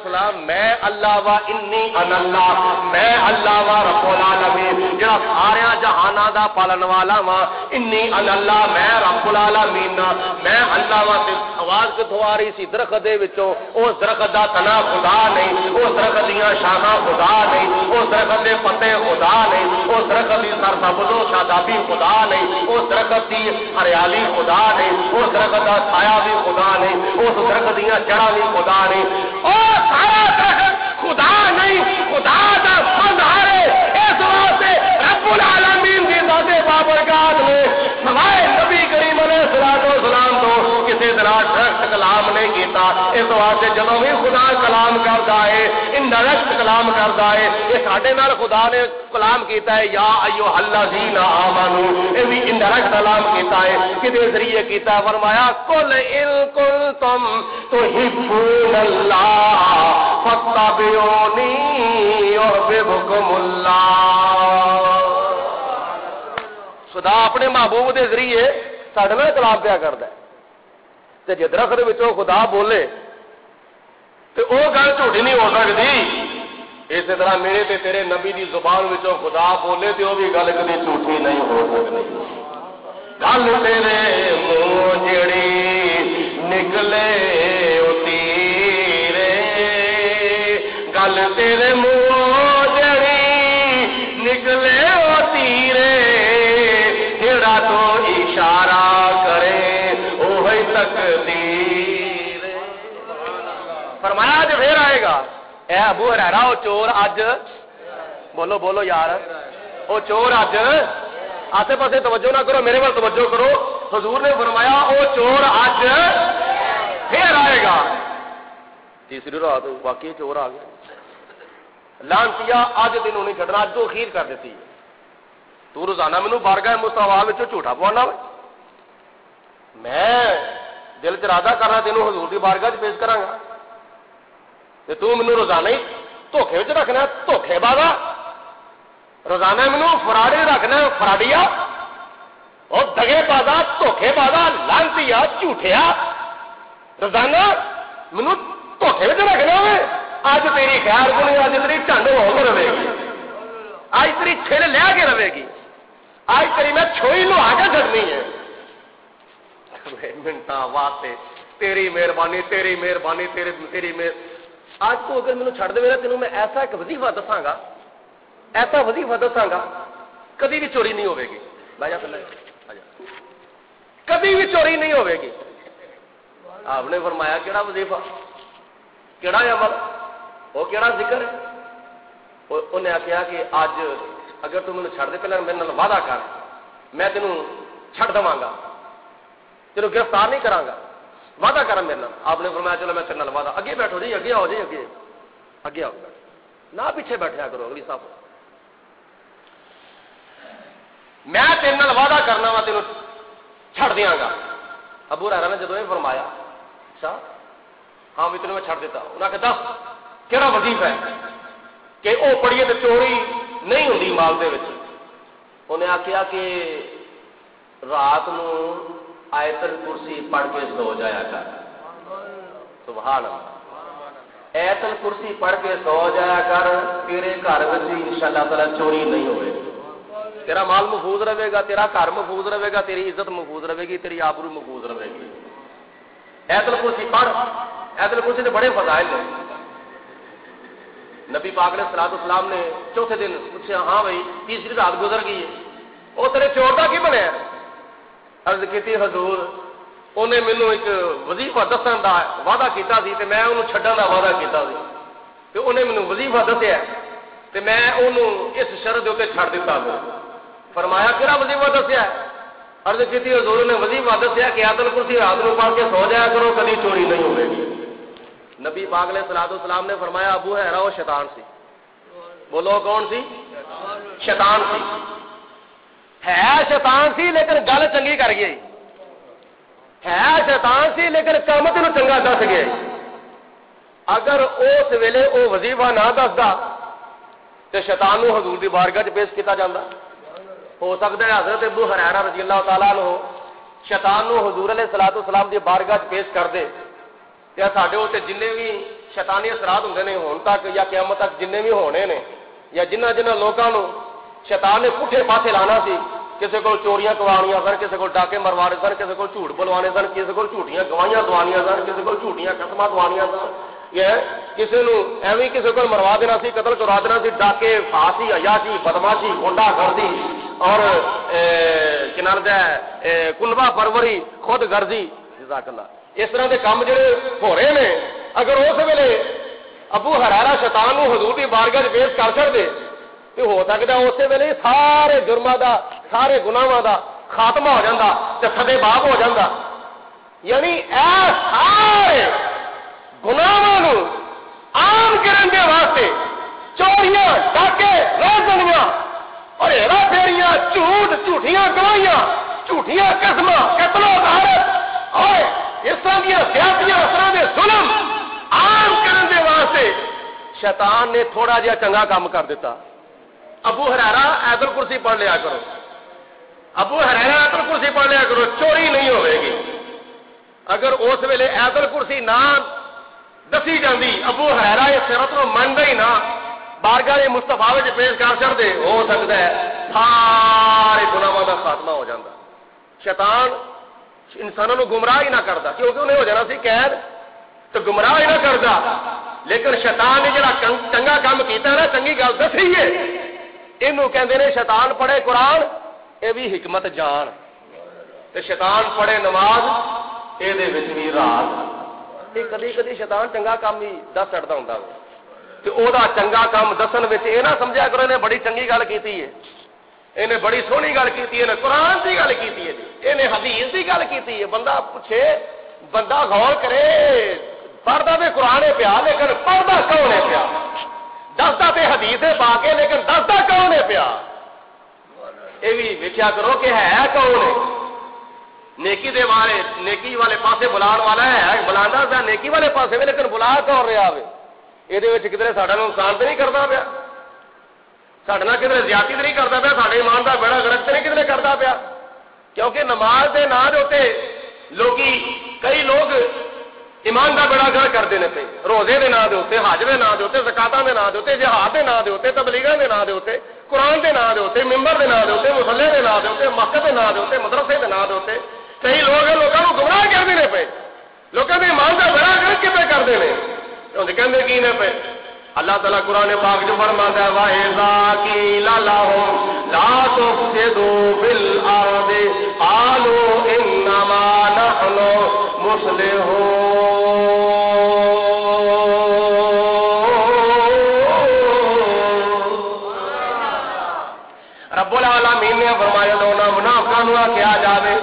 السلام میں اللہ و انی انا اللہ میں اللہ و رب العالمین جڑا سارے جہاناں دا پالن والا وا انی انا اللہ میں رب العالمین میں اللہ و آواز کتھوں آ رہی سی درخت دے وچوں اس درخت دا تنا خدا نہیں اس درخت دیاں شاخاں خدا نہیں اس درخت دے پتے خدا نہیں اس درخت دی سرسبز و شادابی خدا نہیں اس درخت دی ہریالی خدا نہیں اس درخت دا سایہ بھی خدا نہیں اس درخت دیاں جڑاں بھی خدا نہیں سارا درخت خدا نہیں خدا دا مظہر ہے اس واسطے رب العالمین دی ذات بابرکات نے سوائے نبی کریم علیہ السلام تو کسی طرح ڈائریکٹ کلام نہیں کیتا اس واسطے جدوں بھی خدا کلام کرتا ہے انڈائریکٹ کلام کرتا ہے یہ ساڈے نال خدا نے کلام کیتا ہے یا ایھا الذین آمنوا یہ بھی انڈائریکٹ کلام کیتا ہے کدے ذریعے کیتا ہے فرمایا قل ان کنتم تحبون اللہ فاتبعونی یحببکم اللہ خدا اپنے محبوب دے ذریعے ساڈے نال کلام پیا کردا ہے تے جے درخت وچوں خدا بولے تے او گل جھوٹی نہیں ہو سکدی اسی طرح میرے تے تیرے نبی دی زبان وچوں خدا بولے تے وہ بھی گل کدی جھوٹھی نہیں ہو سکتی. گل تیرے منہ جڑی نکلے او تیرے، گل تیرے منہ جڑی نکلے او تیرے، جڑا تو اشارہ کرے وہی تقدیر. فرمایا اج پھر آئے گا. اے ابو ہریرہ وہ چور اج، بولو بولو یار، وہ چور اج، آسے پاسے توجہ نہ کرو، میرے وال توجہ کرو. حضور نے فرمایا وہ چور اج پھر آئے گا. تیسری رات باقی چور آ گیا. لعنتیا اج تینوں نہیں چھڈنا، اج تو اخیر کر دیتی. تو روزانہ مینوں بارگاہ مصطفیٰ وچ جھوٹا پوانا، میں دل چ ارادہ کرنا تینوں حضور دی بارگاہ پیش کراں گا تے تو مینوں روزانہ ہی دھوکھے وچ رکھنا، دھوکھے بازا. روزانہ مینوں فراڈی رکھنا، فراڈیا اور دگے بازا، دھوکھے بازا، لعنتیا، جھوٹیا. روزانہ مینوں دھوکھے وچ رکھنا ہوئے. اج تیری خیر کو نہیں، اج تیری چنڈ ہو کے رہے گی، اج تیری چھل لے کے رہے گی، اج تیری میں چھوئی لوا کے چڑنی ہے. منٹا واسطے تیری مہربانی، تیری مہربانی، تیری اج تو اگر مینوں چھڈ دے نا، تینوں میں ایسا ایک وظیفہ دساں گا، ایسا وظیفہ دساں گا، کدی بھی چوری نہیں ہوے گی. بھائی کدی بھی چوری نہیں ہوے گی. آپ نے فرمایا کیڑا وظیفہ، کیڑا عمل، وہ کیڑا ذکر ہے؟ انہیں آخیا کہ اج اگر تم مینوں چھڈ دے، پہلے میرے نال وعدہ کر، میں تینوں چھڈ دواں گا، تینوں گرفتار نہیں کراں گا، وعدہ کر میرے نال. آپ نے فرمایا چلو میں تیرے نال وعدہ. اگے بیٹھو جی، اگے آؤ جی، اگے اگے آؤ، نہ پیچھے بیٹھیا کرو. اگلی صاحب میں تیرے نال وعدہ کرنا وا، تینوں چھڈ دیاں گا. ابو ہریرہ نے جدوں یہ فرمایا، اچھا ہاں بھی تینوں میں چھڈ دیتا. انہاں کہ دس کہڑا وظیفہ ہے کہ وہ پڑھیے تو چوری نہیں ہوندی مال دے وچ. انہیں آخیا کہ رات نو آیت الکرسی پڑھ کے سو جایا کر. سبحان اللہ. آیت الکرسی پڑھ کے سو جایا کر، تیرے گھر میں انشاءاللہ تعالی چوری نہیں ہوئے. تیرا مال محفوظ رہے گا، تیرا گھر محفوظ رہے گا، تیری عزت محفوظ رہے گی، تیری آبرو محفوظ رہے گی. آیت الکرسی پڑھ. آیت الکرسی نے بڑے فضائل ہیں. نبی پاک علیہ الصلوۃ والسلام نے چوتھے دن پوچھا، ہاں بھائی تیسری رات گزر گئی ہے، وہ تیرے چور کا کی بنیا؟ عرض کی حضور انہیں مینوں ایک وظیفہ دسن دا وعدہ کیتا سی تے میں انہوں چھڈن دا وعدہ کیتا سی تے انہیں مینوں وظیفہ دسیا تے میں انہوں اس شرط دے اوتے چھڈ دتا. فرمایا کہڑا وظیفہ دسیا؟ عرض کی حضور نے وظیفہ دسیا کہ آیت الکرسی رات نو پڑھ کے سو جایا کرو، کبھی چوری نہیں ہوے گی. نبی پاک علیہ الصلوۃ والسلام نے فرمایا ابو ہریرہ وہ شیطان سی. بولو کون سی؟ شیطان سی. ہے شیطان سی لیکن گل چنگی کر گئی، ہے شیطان سی لیکن کام تینوں چنگا دس گیا. اگر اس ویلے وہ وظیفہ نہ دسدا تو شیطان نو حضور دی بارگاہ چ پیش کیتا جاندا. ہو سکتا ہے حضرت ابو ہریرہ رضی اللہ تعالیٰ عنہ شیطان نو حضور علیہ الصلوۃ والسلام دی بارگاہ چ پیش کر دے تے ساڈے اوتے جننے بھی شیطانی اثرات ہوندے نے ہن تک یا قیامت تک جننے بھی ہونے نے، یا جنہ لوکاں نو شیطان نے پٹھے پاسے لانا سی، کسی کو چوریاں کروانیاں سن، کسی کو ڈاکے مروانے سن، کسی کو جھوٹ بلوانے سن، کسی کو جھوٹیاں گواہیاں دوانیاں سن، کسی کو جھوٹیاں قسماں دوانیاں سن، یہ کسی نو ایویں کسی کو مروا دینا سی، قتل کروا دینا سی، ڈاکے، فحاشی، عیاشی، بدماشی، گنڈا گردی اور کلبہ پروری، خود غرضی، جزاک اللہ، اس طرح کے کام جڑے ہو رہے ہیں، اگر اس ویلے ابو ہریرہ شیطان نو حضور دی بارگاہ پیش کر چھڑدے تو ہو سکتا اسی ویلے سارے جرماں دا، سارے گناہاں دا خاتمہ ہو جاتا تے سدے باب ہو جاتا. یعنی اے سارے گناہاں نو عام کرن دے واسطے چوریاں، ڈاکے، روزنیاں اور ہیرا پھیریاں، جھوٹ، جھوٹیاں گواہیاں، جھوٹیاں قسماں، قتل و غارت اور اس طرح دیا زیادتیاں، اس طرح دے ظلم عام کرن دے واسطے شیطان نے تھوڑا جہا چنگا کام کر دیتا. ابو ہریرہ آیت الکرسی پڑھ لیا کرو، ابو ہریرہ آیت الکرسی پڑھ لیا کرو، چوری نہیں ہوئے گی. اگر اس ویلے آیت الکرسی نہ دسی جاندی، ابو ہریرہ اس سیرت نو مندا ہی نہ، بارگاہ مصطفیٰ وچ پیش کر چھڑدے ہو سکتا ہے سارے گناہاں دا خاتمہ ہو جاتا. شیطان انسانوں کو گمراہ ہی نہ کرتا کیونکہ انہیں ہو جانا سی قید تو گمراہ ہی نہ کرتا. لیکن شیطان نے جڑا چنگا کام کیتا نا چنگی گل دسی ہے اینو کہندے نے شیطان پڑھے قرآن اے بھی حکمت جان تے شیطان پڑھے نماز اے دے وچ بھی راز. یہ کدی کدی شیطان چنگا کام ہی دس چڑھتا ہوندا تے او دا چنگا کام دسن وچ اے نہ سمجھا کرو نے بڑی چنگی گل کیتی ہے انہیں بڑی سونی گل کی ہے قرآن کی گل کی ہے انہیں حدیث کی گل کی ہے. بندہ پوچھے بندہ غور کرے پڑھتا تو قرآن پیا لیکن پڑھتا کون ہے پیا دستا تے حدیث پا کے لیکن دستا کون ہے پیا یہ بھی ویکھیا کرو کہ ہے کون ہے. نیکی دے والے نیکی والے پاسے بلان والا ہے بلانا پیا نیکی والے پاسے بھی لیکن بلا کون رہا ہے یہ کدھر ساڈا نقصان تو نہیں کرتا پیا ساڈے نال کدھر زیادتی تو نہیں کرتا پیا ساڈے ایمان دا بیڑا گرک تو نہیں کدھر کرتا پیا. کیونکہ نماز دے نام دے اوتے لوگی کئی لوگ ایمان دا بیڑا گرک کرتے ہیں پہ روزے دے نام دے اوتے حج دے نام دے اوتے زکاتاں دے نام دے اوتے جہاد دے نام دے اوتے تبلیغاں دے نام دے اوتے قرآن دے نام دے اوتے ممبر دے نام دے اوتے مصلی دے نام دے اوتے مسجد دے نام دے اوتے مدرسے دے نام دے اوتے کئی لوگ لوکاں نوں گمراہ کردے نے پے لوکاں دے ایمان دا بیڑا گرک کیویں کردے نے اونوں کہندے کی نے پے. اللہ تعالیٰ قرآن پاک جو فرماتا ہے وَإِذَا قِيلَ لَهُمْ لَا تُفْسِدُوا فِي الْأَرْضِ قَالُوا إِنَّمَا نَحْنُ مُصْلِحُونَ. رب العالمین نے فرمایا دونا منافقاں کیا جاوے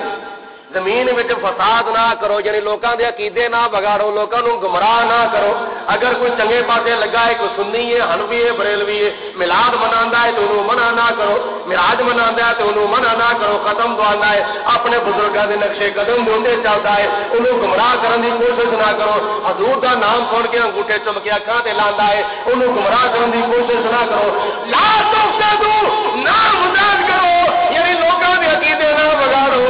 زمین میں فساد نہ کرو یعنی لوکاں دے عقیدے نہ بگاڑو لوکاں نوں گمراہ نہ کرو. اگر کوئی چنگے پاسے لگا ہے کوئی سنی ہے حنفی ہے بریلوی ہے میلاد مناندا ہے تو انہوں منع نہ کرو معراج مناندا ہے تو انہوں منع نہ کرو ختم دعاندا ہے اپنے بزرگاں دے نقشے قدم دے چلدا ہے انہوں گمراہ کرن دی کوشش نہ کرو. حضور دا نام سن کے انگوٹھے چم کے اکھاں تے لاندا ہے انہوں گمراہ کرن دی کوشش نہ کرو. لا تفسدوا نہ فساد کرو یعنی لوکاں دے عقیدے نہ بگاڑو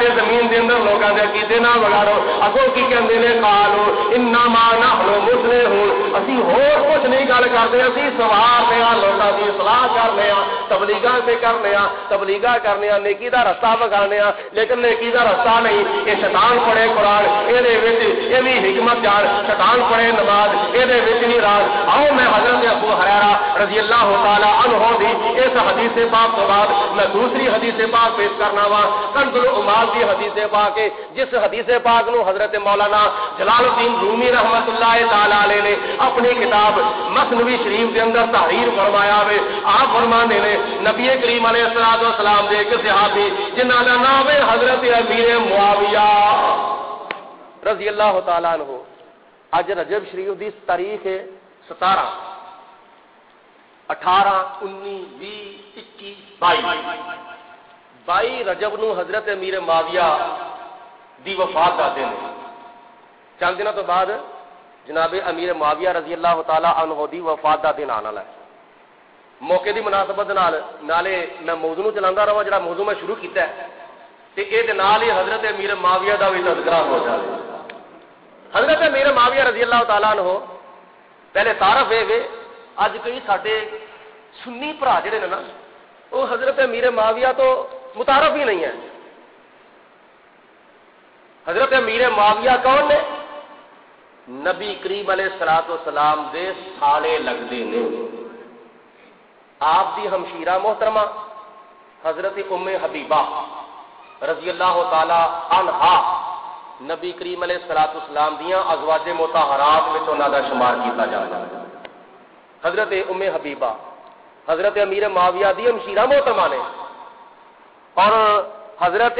دے زمین دے اندر لوکاں دے عقیدے نہ بگاڑو. اگوں کی کہندے نے قالو انما نحن مصلحون اسی ہور کچھ نہیں گل کردے اسی سوارتے ہاں لوکاں دی اصلاح کرنے ہاں تبلیغاں تے کرنے ہاں تبلیغاں کرنے ہاں نیکی دا رستہ بگانے ہاں لیکن نیکی دا رستہ نہیں. یہ شیطان پڑھے قرآن یہ بھی حکمت جان شیطان پڑھے نماز یہ نہیں راز. آؤ میں حضرت ابو ہریرہ رضی اللہ تعالی عنہ دی اس حدیث پاک تو بعد میں دوسری حدیث پاک پیش کرنا وا کنز العمال دی حدیث پاک جس حدیث پاک نو حضرت مولانا جلال الدین رومی رحمت اللہ تعالی علیہ نے اپنی کتاب مثنوی شریف کے اندر تحریر فرمایا ہے. آپ فرمانے نے نبی کریم علیہ الصلوۃ والسلام دے ایک صحابی جنہاں دا نام ہے حضرت امیر معاویہ رضی اللہ تعالی عنہ. اج رجب شریف دی تاریخ ہے 17 18 19 20 21 22 رجب نو حضرت امیر معاویہ دی وفات دا دن ہے. چند دنوں تو بعد جناب امیر معاویہ رضی اللہ تعالی عنہ دی وفات دا دن آنے والا ہے. موقع دی مناسبت نالے میں موضوع نو چلاندا رہا جڑا موضوع میں شروع کیتا ہے تے اے دے نال ہی حضرت امیر معاویہ دا بھی تذکرہ ہو جائے. حضرت امیر معاویہ رضی اللہ تعالی عنہ پہلے تعارف ہے اج کئی ساڈے سنی بھرا جڑے نے نا وہ حضرت امیر معاویہ تو متعارف ہی نہیں ہے. حضرت امیر معاویہ کون نے؟ نبی کریم علیہ الصلوۃ والسلام دے سالے لگدے نے. آپ دی ہمشیرہ محترمہ حضرت ام حبیبہ رضی اللہ تعالی عنہا نبی کریم علیہ الصلوۃ والسلام دیاں ازواج مطہرات وچ انہاں دا شمار کیتا جاندا ہے. حضرت ام حبیبہ حضرت امیر معاویہ دی ہمشیرہ محترمہ نے اور حضرت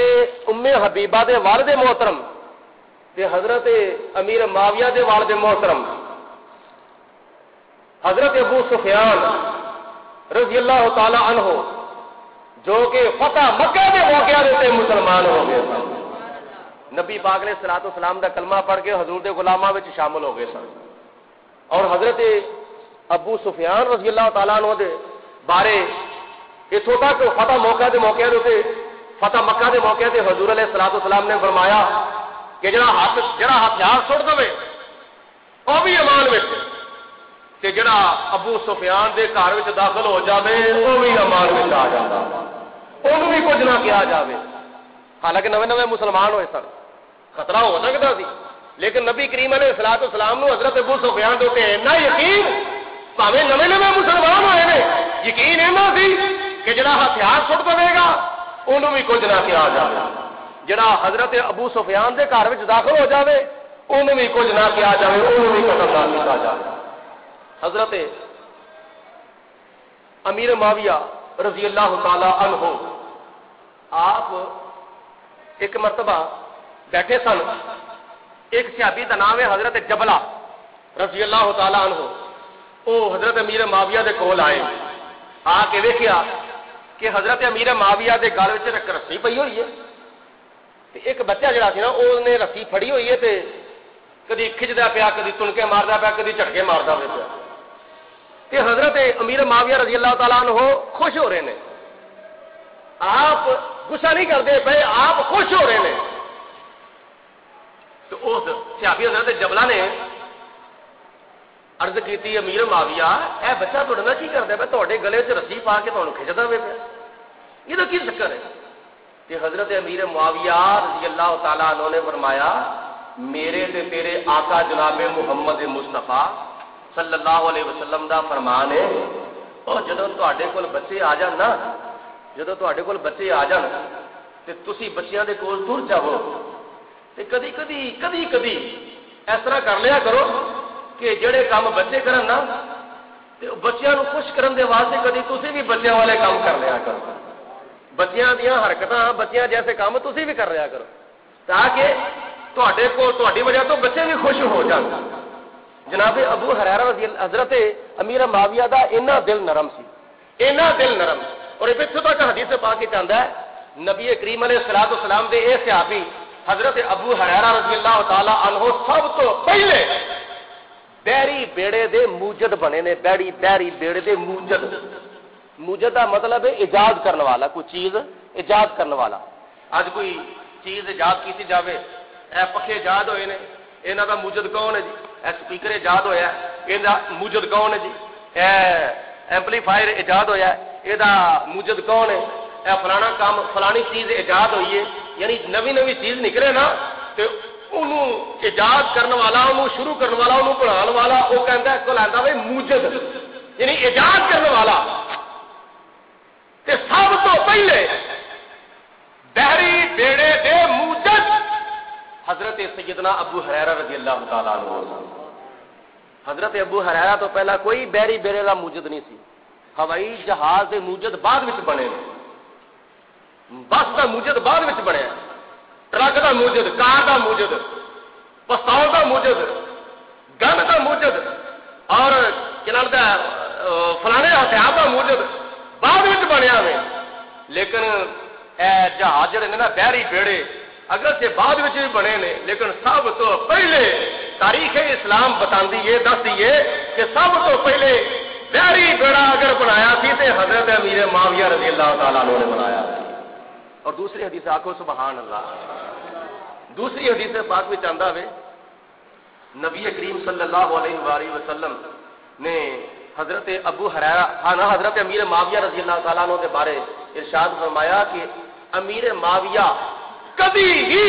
ام حبیبہ دے والد محترم تے حضرت امیر معاویہ دے والد محترم حضرت ابو سفیان رضی اللہ تعالی عنہ جو کہ فتح مکہ کے موقع سے مسلمان ہو گئے سن. نبی پاک علیہ الصلوۃ والسلام دا کلمہ پڑھ کے حضور دے غلاماں وچ شامل ہو گئے سن. اور حضرت ابو سفیان رضی اللہ تعالی عنہ دے بارے یہ چھوٹا کہ فتح موقع دے فتح مکہ دے موقع تے حضور علیہ الصلوۃ والسلام نے فرمایا کہ جڑا ہتھیار سٹ دے وہ بھی ایمان وچ کہ جڑا ابو سفیان دے گھر وچ داخل ہو جاوے وہ بھی امان وچ آ جاتا، انہوں بھی کچھ نہ کیا جاوے۔ حالانکہ نویں نویں مسلمان ہوئے سن، خطرہ ہو سکتا سی، لیکن نبی کریم علیہ الصلوۃ والسلام نو حضرت ابو سفیان دے اوپر اتنا یقین، بھاویں نویں نویں مسلمان ہوئے نے، یقین اینا سی کہ جڑا ہتھیار سٹ دے گا انہوں بھی کچھ نہ کیا جاوے، جڑا حضرت ابو سفیان دے گھر وچ داخل ہو جاوے انہوں بھی کچھ نہ کیا جاوے، انہوں بھی قتل نہ کیا جاوے۔ حضرت امیر معاویہ رضی اللہ تعالی عنہ آپ ایک مرتبہ بیٹھے سن، ایک صحابی کا نام ہے حضرت جبلہ رضی اللہ تعالی عنہ، وہ حضرت امیر معاویہ دے کول آئے، آ کے ویکھیا کہ حضرت امیر معاویہ دے گل وچ ایک رسی پئی ہوئی ہے، تے ایک بچہ جڑا سی نا اس نے رسی پھڑی ہوئی ہے، تے کدی کھچدا پیا، کدی تنکے ماردا پیا، کدی جھٹکے ماردا پیا، تے حضرت امیر معاویہ رضی اللہ تعالیٰ عنہ خوش ہو رہے ہیں، آپ غصہ نہیں کرتے پے، آپ خوش ہو رہے ہیں۔ تو اس صحابی حضرت جبلہ نے عرض کی امیر معاویہ اے بچہ تھوڑے نال کی کردا پیا، تہاڈے گلے 'چ رسی پا کے تہاڈوں کھچدا پیا، یہ تو کی چکر ہے؟ تے حضرت امیر معاویہ رضی اللہ تعالیٰ عنہ نے فرمایا میرے تے تیرے آقا جناب محمد مصطفیٰ صلی اللہ علیہ وسلم دا فرمان ہے، اور جدوں تہاڈے کول بچے آ جان نا، جدوں تہاڈے کول بچے آ جان تے تسی بچیاں دے کول ٹر جاؤ، تے کدی کدی اس طرح کر لیا کرو کہ جڑے کام بچے کرن نا تے بچیاں نو خوش کرن دے واسطے کدی تسی بھی بچیاں والے کام کر لیا کرو، بچیاں دیاں حرکتاں بچیاں جیسے کام تسی بھی کر لیا کرو، تاکہ تہاڈے کول تہاڈی وجہ تو بچے بھی خوش ہو جان۔ جناب ابو ہریرہ رضی اللہ حضرت امیر معاویہ دا اینا دل نرم سی، اینا دل نرم، اور اتنے تک حدیث پاک کے چاہتا ہے نبی کریم علیہ الصلوۃ والسلام دے اے صحابی حضرت ابو ہریرہ رضی اللہ تعالی عنہ سب تو پہلے بیری بیڑے دے موجد بنے نے، بیری بیڑے دے موجد، موجد دا مطلب ہے ایجاد کرنے والا، کوئی چیز ایجاد کرنے والا۔ اج کوئی چیز ایجاد کیتی جاوے، اے پکھے ایجاد ہوئے نے، انہاں دا موجد کون ہے جی؟ اے سپیکر ایجاد ہویا ہے، ایندا موجد کون ہے جی؟ اے ایمپلیفائر ایجاد ہویا ہے، ایندا موجد کون ہے؟ اے فلانا کام فلانی چیز ایجاد ہوئی ہے، یعنی نوی نوی چیز نکلے نا تے انہوں ایجاد کرنے والا، انہوں شروع کرنے والا، انہوں بنانے والا وہ کہندا ہے کو لیندا وے موجد، یعنی ایجاد کرنے والا۔ تے سب تو پہلے بحری بیڑے دے موجد حضرت سیدنا ابو ہریرہ رضی اللہ تعالیٰ عنہ۔ حضرت ابو ہریرہ تو پہلا کوئی بحری بیڑے دا موجد نہیں سی، ہوائی جہاز دے موجد بعد وچ بنے، بس دا موجد بعد وچ بنیا، ٹرک دا موجد، کار دا موجد، پستول دا موجد، گن دا موجد، اور کیا دا فلانے ہتھیار دا موجد بعد وچ بنیا ہے۔ لیکن اے جہاز جڑے نے نا بحری بیڑے اگر سے بعد وچ بھی بنے نے، لیکن سب تو پہلے تاریخ اسلام بتاندی ہے، دسدی ہے کہ سب تو پہلے بحری بیڑا اگر بنایا سی تے حضرت امیر معاویہ رضی اللہ تعالیٰ عنہ نے بنایا۔ اور دوسری حدیث آکھو سبحان اللہ، دوسری حدیث پاک میں چاہتا ہے نبی کریم صلی اللہ علیہ وآلہ وسلم نے حضرت ابو ہریرہ حضرت امیر معاویہ رضی اللہ تعالیٰ عنہ کے بارے ارشاد فرمایا کہ امیر معاویہ کبھی ہی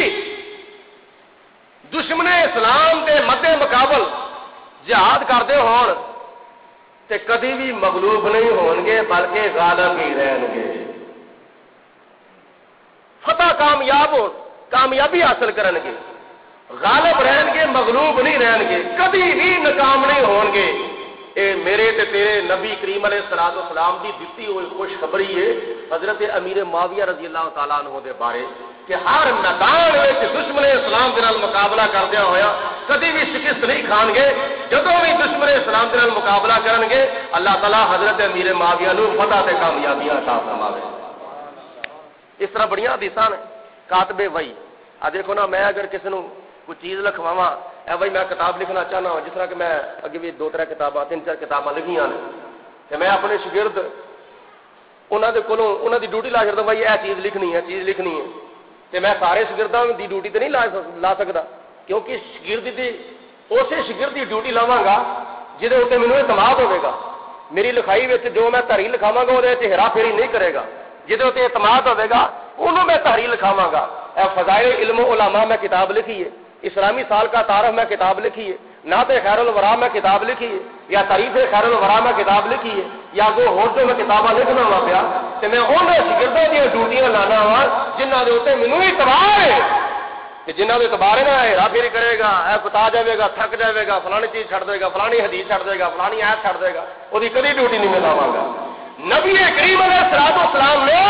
دشمن اسلام کے مد مقابل جہاد کرتے ہون تے کدی بھی مغلوب نہیں ہون گے، بلکہ غالب ہی رہن گے، فتح کامیابی حاصل کرن گے، غالب رہن گے، مغلوب نہیں رہن گے، کبھی بھی ناکام نہیں ہون گے۔ اے میرے تے تیرے نبی کریم علیہ الصلوۃ والسلام دی دتی ہوئی خوشخبری ہے حضرت امیر معاویہ رضی اللہ تعالیٰ عنہ دے بارے کہ ہر میدان وچ دشمن اسلام دے نال مقابلہ کردیا ہویا کبھی بھی شکست نہیں کھان گے، جدوں بھی دشمن اسلام دے نال مقابلہ کرن گے اللہ تعالیٰ حضرت امیر معاویہ نو فتح تے کامیابیاں عطا فرماوے۔ اس طرح بڑی حدیثاں نے کاتب وحی، آ دیکھو نا، میں اگر کسی نو کوئی چیز لکھواواں، اے بھائی میں کتاب لکھنا چاہنا ہوں، جس طرح کہ میں اگے بھی 2-3 کتاباں 3-4 کتاباں لکھیاں نے، تے میں اپنے شاگرد انہاں دے کولوں انہاں دی ڈیوٹی لا چھڑدا، بھائی اے چیز لکھنی ہے تے میں سارے شاگرداں دی ڈیوٹی تے نہیں لا سکدا، کیونکہ شاگرد دی اسے شاگرد دی ڈیوٹی لاواں گا جہدے اتنے مینوں اعتماد ہوے گا، میری لکھائی وچ جو میں تحریر لکھاواں گا وہ ہیرا پھیری نہیں کرے گا، جہدے اتنے اعتماد ہوے گا انہوں میں تحریر لکھاواں گا۔ اے فضائل علم و علماء میں کتاب لکھی ہے، اسلامی سال کا تعارف میں کتاب لکھی ہے، نعت خیر الورا میں کتاب لکھی ہے، یا تعریف خیر الورا میں کتاب لکھی ہے، یا کوئی ہور جو میں کتاباں لکھنا وا پیا تے میں انہاں شاگرداں دی ڈیوٹیاں لانا وا جنہاں دے اوتے مینوں اعتبار ہے کہ جنہاں دے اعتبار ہے نا ہیرا پھیری کرے گا، اے بتا جاوے گا، تھک جاوے گا، فلانی چیز چھڈ دے گا، فلانی حدیث چھڈ دے گا، فلانی آیت چھڈ دے گا، اودی کبھی ڈیوٹی نہیں میں لاواں گا۔ نبی کریم علیہ الصلوۃ والسلام نے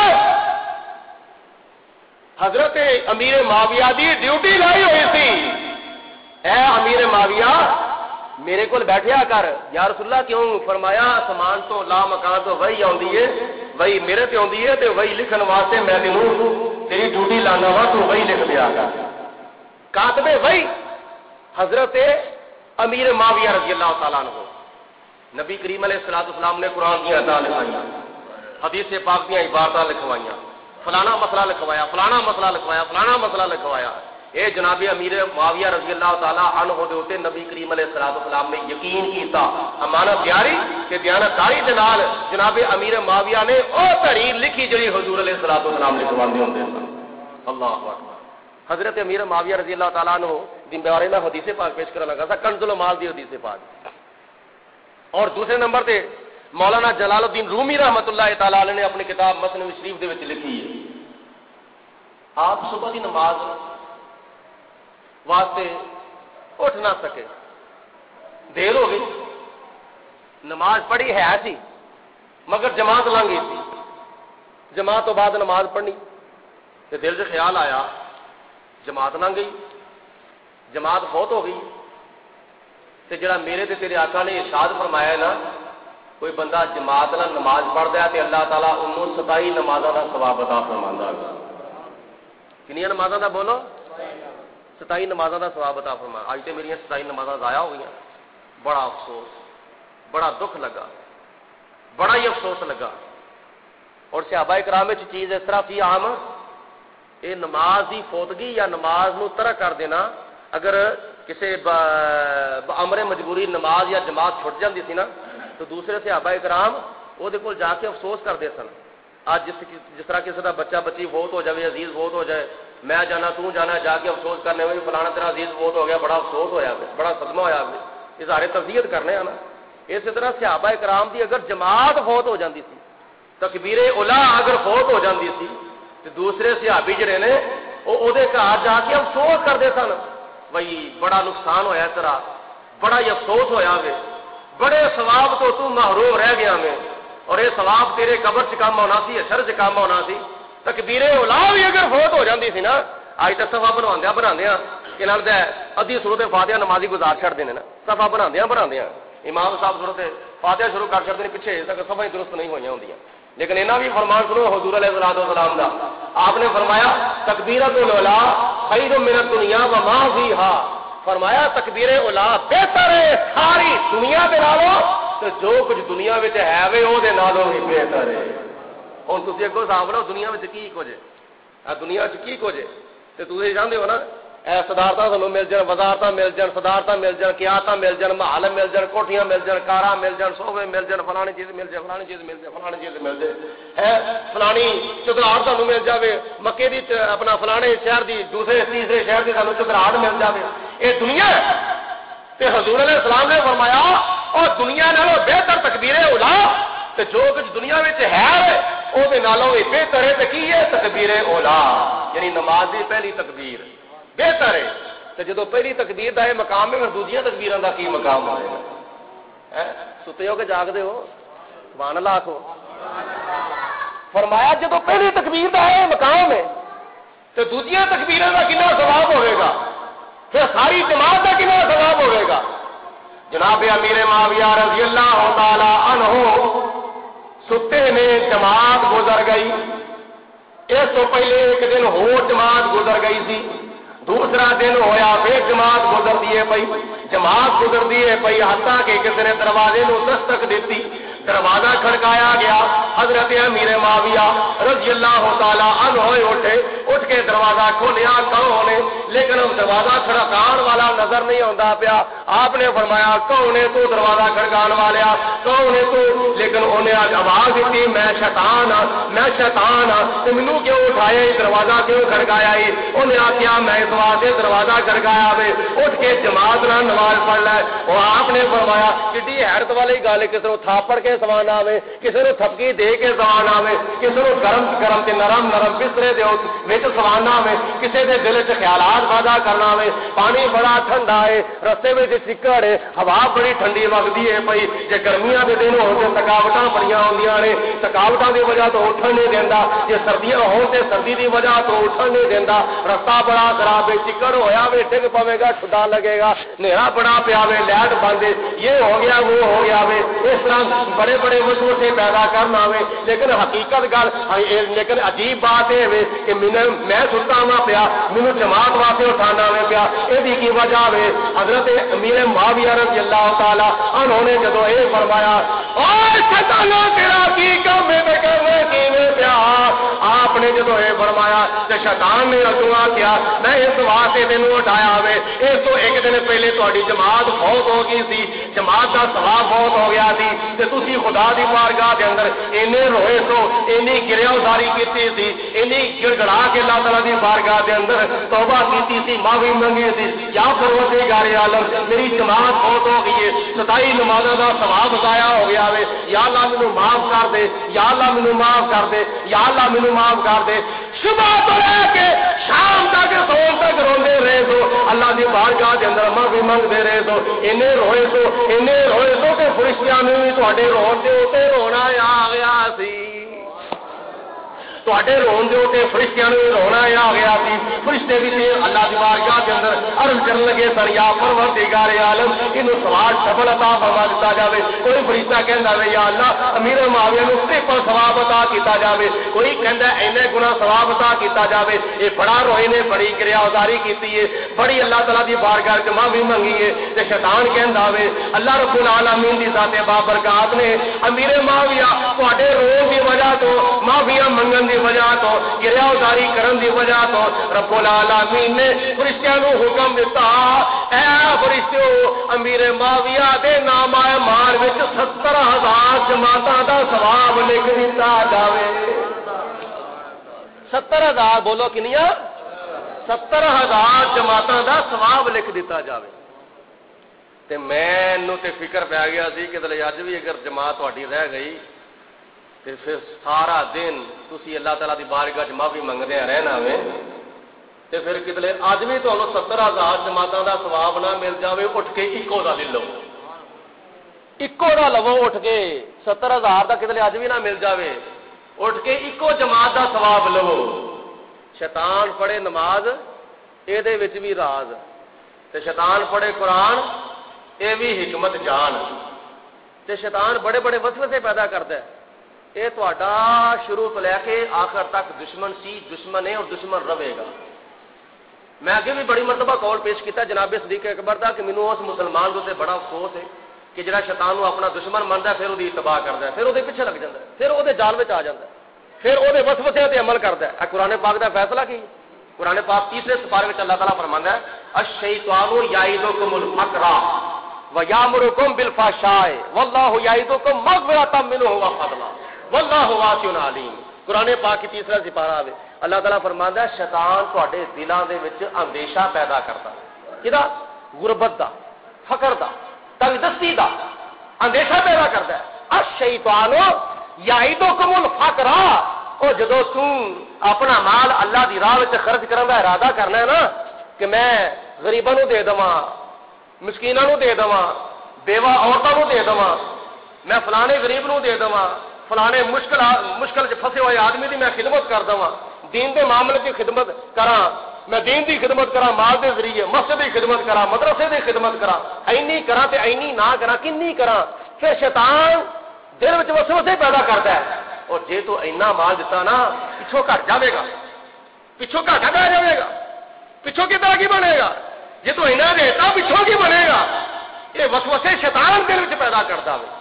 حضرت امیر معاویہ دی ڈیوٹی لائی ہوئی تھی، اے امیر معاویہ میرے کو بیٹھیا کر۔ یا رسول اللہ کیوں؟ فرمایا سمان تو لا مکان تو وہی آندی ہے، وہی میرے تے آندی ہے تے وہی لکھن واسطے میں تینوں تیری ڈیوٹی لانا وا، تو وہی لکھ دیا کر۔ کاتب وہی حضرت امیر معاویہ رضی اللہ تعالیٰ عنہ، نبی کریم علیہ الصلوۃ والسلام نے قرآن کی آیات لکھائیاں، حدیث پاک کی عبارتیں لکھوائیاں، فلانا مسئلہ لکھوایا، فلانا مسئلہ لکھوایا، فلانا مسئلہ لکھوایا۔ اے جناب امیر معاویہ رضی اللہ تعالیٰ عنہ دے اوتے نبی کریم علیہ الصلوۃ والسلام نے یقین کیتا، امانت دیاری تے دیانتداری دے نال جناب امیر معاویہ نے او تحریر لکھی جڑی حضور علیہ الصلوۃ والسلام لکھواندے ہوندے سن۔ اللہ اکبر۔ حضرت امیر معاویہ رضی اللہ تعالیٰ عنہ دین بارے میں حدیث پاک پیش کرنا لگا تھا، کنز المال دی حدیث پاک۔ اور دوسرے نمبر تے مولانا جلال الدین رومی رحمت اللہ تعالی علیہ نے اپنی کتاب مثنوی شریف دے وچ لکھی ہے، آپ صبح دی نماز واسطے اٹھ نہ سکے، دیر ہو گئی، نماز پڑھی ہے سی مگر جماعت لنگ گئی تھی، جماعت تو بعد نماز پڑھنی تے دل سے خیال آیا جماعت لنگ گئی، جماعت فوت ہو گئی تے جڑا میرے تے تیرے آقا نے ارشاد فرمایا ہے نا، کوئی بندہ جماعت نال نماز پڑھدا ہے تے اللہ تعالیٰ انہوں 27 نمازاں دا ثواب عطا فرماندا ہے۔ کنیاں نمازاں دا بولو؟ 27 نمازاں دا ثواب عطا فرمایا۔ اج تے میریاں 27 نمازاں ضائع ہو گئیاں، بڑا افسوس، بڑا دکھ لگا، بڑا ہی افسوس لگا۔ اور صحابہ کرام وچ چیز اس طرح تھی عام، یہ نماز دی فوتگی یا نماز نو ترک کر دینا، اگر کسی امر مجبوری نماز یا جماعت چھٹ جاندی سی نا تو دوسرے صحابہ کرام وہ دے کول جا کے افسوس کرتے سن۔ آج جس طرح کسی کا بچہ بچی فوت ہو جائے، عزیز فوت ہو جائے، میں جانا تو جانا، جا کے افسوس کرنے میں فلانا تیرا عزیز فوت ہو گیا، بڑا افسوس ہویا، بڑا صدمہ ہویا، اظہار تعزیت کرنے ہیں نا۔ اسی طرح صحابہ کرام دی اگر جماعت فوت ہو جاندی سی، تکبیر اولا اگر فوت ہو جاندی سی تو دوسرے صحابی جڑے نے وہ دے گھر جا کے افسوس کرتے سن، بھائی بڑا نقصان ہویا تیرا، بڑا ہی افسوس ہویا وے، بڑے ثواب تو محروم رہ گیا میں، اور یہ ثواب تیرے قبر چ کام ہونا سی، اشر چ کام ہونا سی۔ تکبیر اولا بھی اگر فوت ہو جاندی سی نا، اج تک صفا بناندیاں کہ نال دے ادھی سورت فاتحہ نمازی گزار چھڑ دینے نا، صفا بناندیاں امام صاحب سورت فاتحہ شروع کر چھڑتے ہیں، پیچھے تک صفا ہی درست نہیں ہوئی ہوندیاں۔ لیکن انہاں بھی فرمان سنو حضور علیہ الصلوۃ والسلام دا، آپ نے فرمایا تکبیرۃ الاولا خیر من الدنیا وما فیھا، فرمایا تکبیر اولا بہتر ہے ساری دنیا دے نالوں تے جو کچھ دنیا وچ ہے وے او دے نالوں ہی بہتر ہے۔ ہن تسی اگوں حساب لو دنیا وچ کی کچھ ہے، دنیا وچ کی کچھ ہے تے تسی جانتے ہو نا، اے صدارتاں سانوں مل جان، وزارتاں مل جان، صدارتاں مل جان، قیادتاں مل جان، محل مل جان، کوٹھیاں مل جان، کاراں مل جان، صوبے مل جان، فلانی چیز مل جائے، فلانی چیز مل جائے، فلانی چیز مل جائے، ہے فلانی چکراہٹ سانوں مل جاوے، مکے دی اپنا فلانے شہر دی دوسرے تیسرے شہر دی سانوں چکراہٹ مل جاوے، اے دنیا ہے۔ تے حضور علیہ السلام نے فرمایا اور دنیا نالوں بہتر تکبیر اولا تے جو کچھ دنیا وچ ہے او دے نالوں یہ بہتر ہے تے کی ہے تکبیر اولا، یعنی نماز دی پہلی تکبیر بہتر ہے۔ تو جدو پہلی تکبیر دا یہ مقام ہے، پھر دوسری تکبیراں دا کی مقام ہوئے گا؟ ستے ہو کہ جاگدے ہو؟ سبحان اللہ آکھو۔ فرمایا جدو پہلی تکبیر دا یہ مقام ہے تو دوسری تکبیراں دا کتنا ثواب ہوئے گا؟ پھر ساری جماعت کا کتنا ثواب ہوئے گا؟ جناب امیر معاویہ رضی اللہ تعالی عنہ ستے میں جماعت گزر گئی، اس تو پہلے ایک دن ہو جماعت گزر گئی سی، دوسرا دن ہویا پھر جماعت گزر دیے پئی، جماعت گزر دیے پئی، حتیٰ کہ کسی نے دروازے نو دستک دیتی، دروازہ کھڑکایا گیا، حضرت امیر معاویہ رضی اللہ تعالی عنہ اٹھے، اٹھ کے دروازہ کھولیا کون ہے، لیکن دروازہ کھڑکان والا نظر نہیں آتا پیا. آپ نے فرمایا کون ہے تو دروازہ کھڑکان والا، کون ہے تو؟ لیکن انہیں آواز دیتی میں شیطان ہاں، میں شیطان ہاں. مینو کیوں اٹھایا دروازہ کیوں کھڑکایا؟ انہیں آخیا میں اس واسطے دروازہ کھڑکایا وے اٹھ کے جماعت نہ نماز پڑھ لے. اور آپ نے فرمایا کتنی حیرت والی گل، کسی کو تھاپڑ کے سوان آوے، کسی کو تھپکی دے کے سوان آوے، کسی کو گرم گرم تے نرم نرم بسترے دے وچ سوان آوے، کسی دے دل چ خیالات پیدا کرنا آوے. پانی بڑا ٹھنڈا ہے، رستے میں چکڑ ہے، ہوا بڑی ٹھنڈی وگدی ہے پئی. جے گرمیاں دے دن ہون تے تھکاوٹاں بڑیاں ہوندیاں نے، تھکاوٹاں دی وجہ تو اٹھن نہیں دیندا. جے سردیاں ہون تے سردی دی وجہ تو اٹھن نہیں دیندا. رستہ بڑا خراب ہے، چکڑ ہویا وے، ڈگ پوے گا، ٹھڈا لگے گا، نیرا بڑا پیا وے، لائٹ بند ہے، یہ ہو گیا وہ ہو گیا وے. اس طرح بڑے بڑے وسوسے پیدا کرنا وے. لیکن حقیقت گل لیکن عجیب بات یہ وے کہ میں سنتا ہوا پیا، مینوں جماعت واسطے اٹھانا وے پیا. یہ کی وجہ وے حضرت امیر معاویہ رضی اللہ تعالی انہوں نے جدو یہ فرمایا اور شیطانوں تیرا کی کام ہے کرنے کیویں پیا، آپ نے جدو یہ فرمایا کہ شیطان نے اگوا کیا میں اس واسطے تینوں اٹھایا وے. اس تو ایک دن پہلے تہاڈی جماعت بہت ہو گئی سی، جماعت کا ثواب بہت ہو گیا سی تے تسی خدا دی بارگاہ دے اندر اینے روئے سو، اینی گریا ازاری کیتی سی، اینی گڑگڑا کے اللہ تعالی دی بارگاہ دے اندر توبہ کیتی سی، معافی منگی سی. یا پروردگار عالم میری جماعت بہت ہو گئی ہے، 27 نمازوں کا ثواب ضائع ہو گیا وے، یا اللہ مینوں معاف کر دے، یا اللہ مینوں معاف کر دے، یا اللہ مینوں معاف کر دے. صبح تو لے کے شام تک سون تک روندے رہے سو، اللہ دی بارگاہ دے اندر معافی منگتے رہے سو. اینے روئے سو کہ فرشتیاں نے بھی تہاڈے رون دے اوتے رونا آ گیا سی. تہاڈے رون دے اوتے فرشتیاں نے رونا آ گیا سی. فرشتے بھی تے اللہ دی بارگاہ دے اندر عرض کرن لگے سن یا پروردگار عالم اینو ثواب ڈبل عطا فرما دتا جاوے. کوئی فرشتہ کہندا وے یا اللہ امیر معاویہ نو ٹرپل ثواب عطا کیتا جاوے، کوئی کہندا اینے گنا ثواب عطا کیتا جاوے. اے بڑا روئے نے، بڑی کریا ازاری کیتی ہے، بڑی اللہ تعالی دی بارگاہ وچ معافی منگی ہے. تے شیطان کہندا وے اللہ رب العالمین دی ذات بابرکات نے امیر معاویہ تہاڈے رون دی وجہ تو، معافیاں منگن دی وجہ تو، گریا ازاری کرن دی وجہ تو رب العالمین نے فرشتیاں نو حکم دیتا اے فرشتیو امیر معاویہ دے نام مال وچ 70,000 جماعتاں دا ثواب لکھ دتا جاوے. 70,000 بولو کنیاں؟ 70,000 جماعتاں دا ثواب لکھ دتا جاوے. تے مینوں تے فکر پی گیا سی کہ اج بھی اگر جماعت تہاڈی رہ گئی تے پھر سارا دن تسی اللہ تعالیٰ دی بارگاہ وچ معافی منگدے رہنا وے تے پھر کتنے اج بھی تمہیں 70,000 جماعتوں دا ثواب نہ مل جاوے. اٹھ کے ایکو دا لے لو، ایکو دا لو اٹھ کے. 70,000 دا کتنے اج بھی نہ مل جاوے، اٹھ کے ایکو جماعت دا ثواب لو. شیطان پڑھے نماز اے دے وچ بھی راز، تے شیطان پڑھے قرآن اے بھی حکمت جان. تے شیطان بڑے بڑے وسوسے پیدا کردا ہے. اے تہاڈا شروع تو لے کے آخر تک دشمن سی، دشمن ہے اور دشمن رہے گا. میں اگے بھی بڑی مرتبہ قول پیش کیتا جناب صدیق اکبر دا کہ مینوں اس مسلمان دے بڑا افسوس ہے کہ جڑا شیطان نو اپنا دشمن مندا ہے پھر وہ اتباع کردا ہے، پھر وہ پیچھے لگ جاندا ہے، پھر وہ جال وچ آ جاندا ہے، پھر وہ وسوسے تے عمل کردا ہے. قرآن پاک دا فیصلہ کی؟ قرآن پاک 3 سپارے وچ اللہ تعالیٰ فرماندا ہے الشیطان یعدکم الفقر ویامرکم بالفحشاء واللہ یعدکم مغفرۃ منہ وفضلا واللہ واسع علیم. قرآن پاک کی 3 سپارہ آوے اللہ تعالیٰ فرماندا ہے شیطان تہاڈے دلاں دے وچ اندیشہ پیدا کرتا ہے. کدا؟ غربت دا، فقر دا، تنگ دستی دا اندیشہ پیدا کرتا ہے. الشیطان یعدکم الفقر، او جدو تو اپنا مال اللہ دی راہ وچ خرچ کرن دا ارادہ کرنا ہے نا کہ میں غریباں نو دے دواں، مسکیناں نو دے دواں، بیوہ عورتاں نو دے دواں، میں فلانے غریب نو دے دواں، فلانے مشکل پھسے ہوئے آدمی دی میں خدمت کر دواں، دین دے معاملے کی خدمت کراں، میں دین دی خدمت کراں، مال دے ذریعے مسجد دی خدمت کراں، مدرسے دی خدمت کراں، اینی کراں تے اینی نہ کراں، کنی کراں. پھر شیطان دل وچ وسوسے پیدا کردا ہے اور جے تو اینا مال دیتا نا پچھوں گھٹ جاوے گا، پچھوں گھاٹا پہ جائے گا، پچھوں کی طرح کی بنے گا. جے تو اینا دیتا پچھوں کی بنے گا. یہ وسوسے شیطان دل وچ پیدا کرتا ہے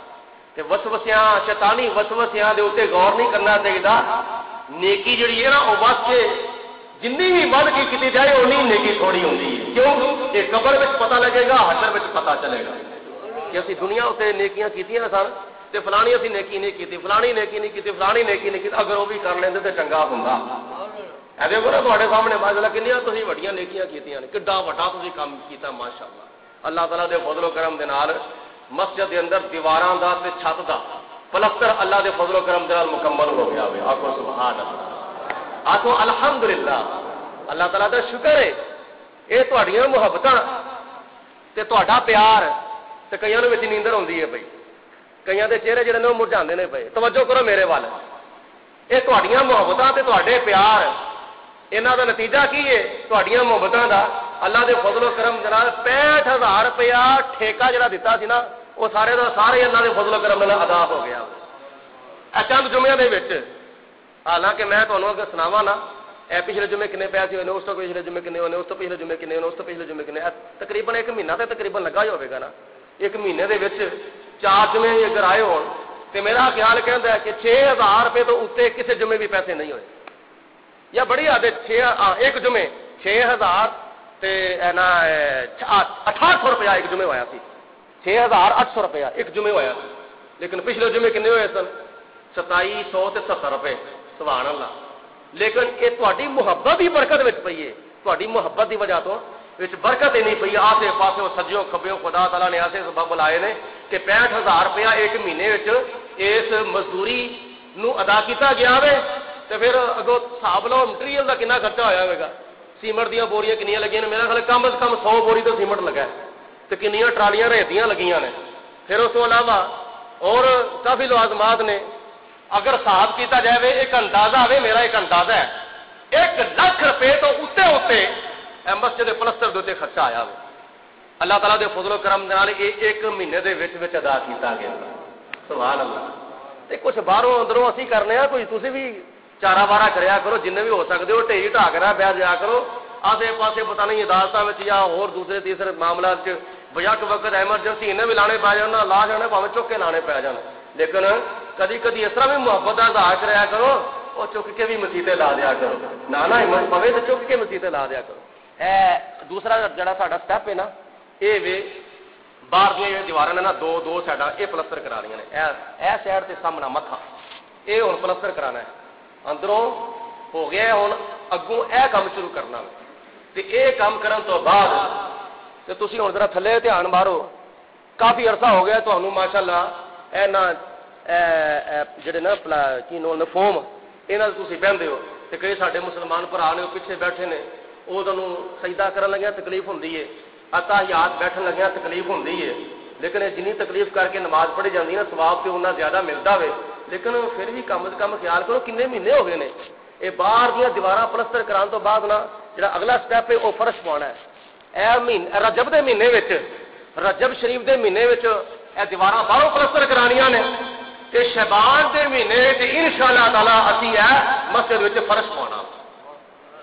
کہ وسوسیاں شیطانی وسوسیاں دے اوتے غور نہیں کرنا چاہیے. نیکی جڑی ہے نا وہ بس کے جنی بھی ود کی جائے اونی نیکی تھوڑی ہوتی ہے. کیوں؟ یہ قبر میں پتہ لگے گا، حشر میں پتہ چلے گا کہ اسی دنیا اتنے نیکیاں کیتیاں سن تے فلانی اسی نیکی نہیں کی، فلانی نیکی نہیں کی، فلانی نیکی نہیں کی. اگر وہ بھی کر لیں تو چنگا ہوگا. اے دیکھو نا تھوڑے سامنے ماشاءاللہ کنیاں تسی وڈیاں نیکیاں کیتیاں نے، کڈا وڈا تسی کام کیتا ماشاءاللہ. اللہ تعالیٰ دے فضل و کرم دے نال مسجد دے اندر دیواراں دا تے چھت دا پلستر اللہ دے فضل و کرم دے نال مکمل ہو گیا ہوئے. آکھو سبحان اللہ، آکھو الحمدللہ. اللہ تعالیٰ دا شکر ہے. یہ تہاڈیاں محبتاں تے تہاڈا پیار تے کئیاں نوں وچ نیندر ہوندی ہے پئی، کئیاں دے چہرے جڑے نے وہ مرجاندے نے پئے. توجہ کرو میرے وال. یہ تہاڈیاں محبتاں تے تہاڈے پیار انہاں دا نتیجہ کی ہے؟ تہاڈیاں محبتاں دا اللہ دے فضل و کرم جناب 65,000 روپیہ ٹھیکہ جڑا دیتا سی نا وہ سارے دا سارے اللہ دے فضل و کرم نال ادا ہو گیا. چند جمعے دے وچ حالانکہ میں تانوں اگر سناواں نا اے پچھلے جمعے کنے پیسے ہونے، اس تو پچھلے جمعے کنے ہونے، اس تو پچھلے جمعے کنے ہونے، اس تو پچھلے جمعے کنے، تقریباً ایک مہینہ تے تقریباً لگا ہی ہوگا نا. ایک مہینے دے وچ 4 جمعے اگر آئے ہون تے میرا خیال کہندا ہے کہ 6,000 روپے تو اتنے کسی جمعے بھی پیسے نہیں ہوئے. یا بڑی عادت ایک جمعے 6,000 تے نا 800 روپیہ ایک جمعے ہویا سی. 6,800 روپیہ ایک جمعے ہویا سی. لیکن پچھلے جمعے کنے ہوئے سن 2,770 روپے. سبحان اللہ. لیکن یہ تہاڈی محبت دی برکت وچ پئی ہے. تہاڈی محبت دی وجہ تو وچ برکت ہی نہیں پئی. آسے پاسے سجیوں کھبیوں خدا تعالیٰ نے ایسے سبب لائے نے کہ 65,000 روپیہ ایک مہینے وچ اس مزدوری نو ادا کیتا گیا وے. تے پھر اگوں حساب لو مٹیریل دا کنا خرچہ ہویا ہوئے گا. سیمنٹ دیاں بوریاں کنیاں لگیاں نے؟ میرا خیال کم از کم 100 بوری تو سیمنٹ لگا ہے تے کنیاں ٹرالیاں ریتیاں لگیاں نے. پھر اس تو علاوہ اور کافی لوازمات نے. اگر حساب کیتا جائے ایک اندازہ ہوئے، میرا ایک اندازہ ہے 1 لاکھ روپے تو اتنے مسجد پلستر دے خرچہ آیا ہوئے. اللہ تعالیٰ دے فضل و کرم دے نال ایک مہینے دے وچ ادا کیتا گیا. سبحان اللہ. تے کچھ باہروں اندروں اسی کرنے ہیں، کوئی تسی بھی چارہ بارہ کریا کرو جن بھی ہو سکتے ہو. ٹھیک ٹھاک رہا بہ جایا کرو. آسے پاسے پتہ نہیں عدالتوں میں یا اور دوسرے تیسرے معاملات بیک وقت ایمرجنسی انہیں بھی لانے پی جانا، لا جانے پاوے چک کے لانے پی جان. لیکن کدی کدی اس طرح بھی محبت کا اظہار کریا کرو اور چک کے بھی مسیطے لا دیا کرو. نہ ہمت پوے تو چک کے مسیطے لا دیا کرو. دوسرا جڑا ساڈا سٹیپ ہے نا یہ وے باہر دیا دیوار نے نا دو سائڈاں یہ پلستر کرا رہی نے. اے سائڈ سے سامنا متھا یہ ہوں پلستر کرانا ہے. اندروں ہو گیا ہوں اگوں اے کام شروع کرنا تے اے کام کرن تو بعد تے تسی ہن ذرا تھلے دھیان مارو. کافی عرصہ ہو گیا تانوں ماشاءاللہ اے نا جڑے نا کی نول فوم انہاں تسی بہندے ہو تے کئی ساڈے مسلمان بھرا نے پیچھے بیٹھے نے وہ تانوں سجدہ کرن لگیا تکلیف ہوندی ہے، اتحیات بیٹھن لگیا تکلیف ہوندی ہے. لیکن جنی تکلیف کر کے نماز پڑھی جاتی ہے ثواب تے اُنہ زیادہ ملتا ہوئے. لیکن پھر بھی کم از کم خیال کرو کنے مہینے ہو گئے نے یہ باہر دیا دیوار پلستر کران تو بعد نا جڑا اگلا سٹیپ ہے وہ فرش پوانا ہے. اے مہینے رجب دے مہینے وچ رجب شریف دے مہینے وچ اے دیوار باہروں پلستر کرانیاں نے تے شعبان دے مہینے وچ انشاءاللہ تعالی اسی اے مسجد وچ فرش پوانا.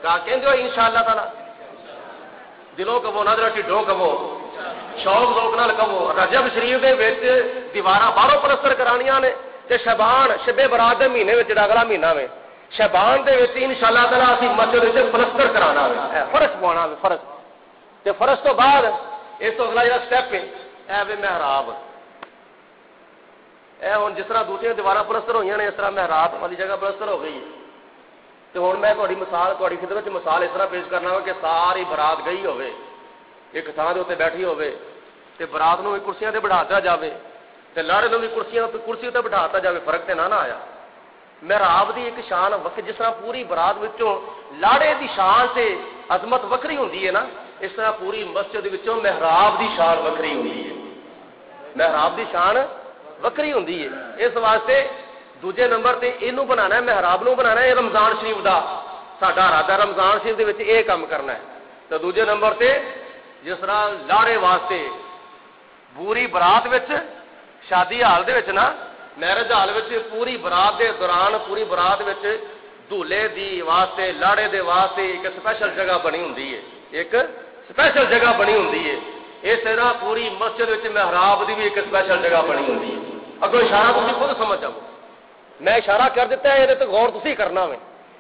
کا کہندے ہو انشاءاللہ تعالی؟ دلوں کہو نہ ذرا ٹھڈوں کہو، شوق ذوق نال کہو. رجب شریف دے وچ دیوار باہروں پلستر کرانیاں نے تے شعبان شب برات دے مہینے وچ جڑا اگلا مہینہ وے شعبان دے وچ انشاءاللہ تعالی اسی مسجد وچ پلستر کرانا وے فرش پوانا وے. فرش تے فرش تو بعد اس تو اگلا جڑا سٹیپ ہے اے وے محراب. اے ہن جس طرح دوسری دیواراں پلستر ہوئیاں نے اس طرح محراب والی جگہ پلستر ہو گئی ہے. تے ہن میں تہاڈی مثال تہاڈی خدمت وچ مثال اس طرح پیش کرنا ہوا کہ ساری برات گئی ہوے ایک تھاں دے اوتے بیٹھی ہوے تے برات نوں کرسیاں تے بٹھایا جاوے تے لاڑے نوں بھی کرسی تے بٹھاتا جاوے. فرق تے نہ آیا. محراب دی ایک شان وقت جس طرح پوری برات وچوں لاڑے دی شان تے عظمت وکری ہوندی ہے نا اس طرح پوری مسجد وچوں محراب دی شان وکری ہوندی ہے. محراب دی شان وکری ہوندی ہے. اس واسطے دوجے نمبر تے اینو بنانا ہے محراب نو بنانا ہے رمضان شریف دا ساڈا ارادہ رمضان شریف دے وچ اے کام کرنا ہے. تے دوجے نمبر تے جس طرح لاڑے واسطے پوری برات وچ شادی حال دے وچ نا میرج حال وچ پوری برات دے دوران پوری برات وچ دولے دی واسطے لاڑے دے واسطے ایک سپیشل جگہ بنی ہوندی ہے. ایک سپیشل جگہ بنی ہوندی ہے. اس طرح پوری مسجد وچ محراب دی بھی ایک سپیشل جگہ بنی ہوندی ہے. اگوں اشارہ تسی خود سمجھ جاؤ. میں اشارہ کر دیتا ہے یہ تے غور تسی کرنا وے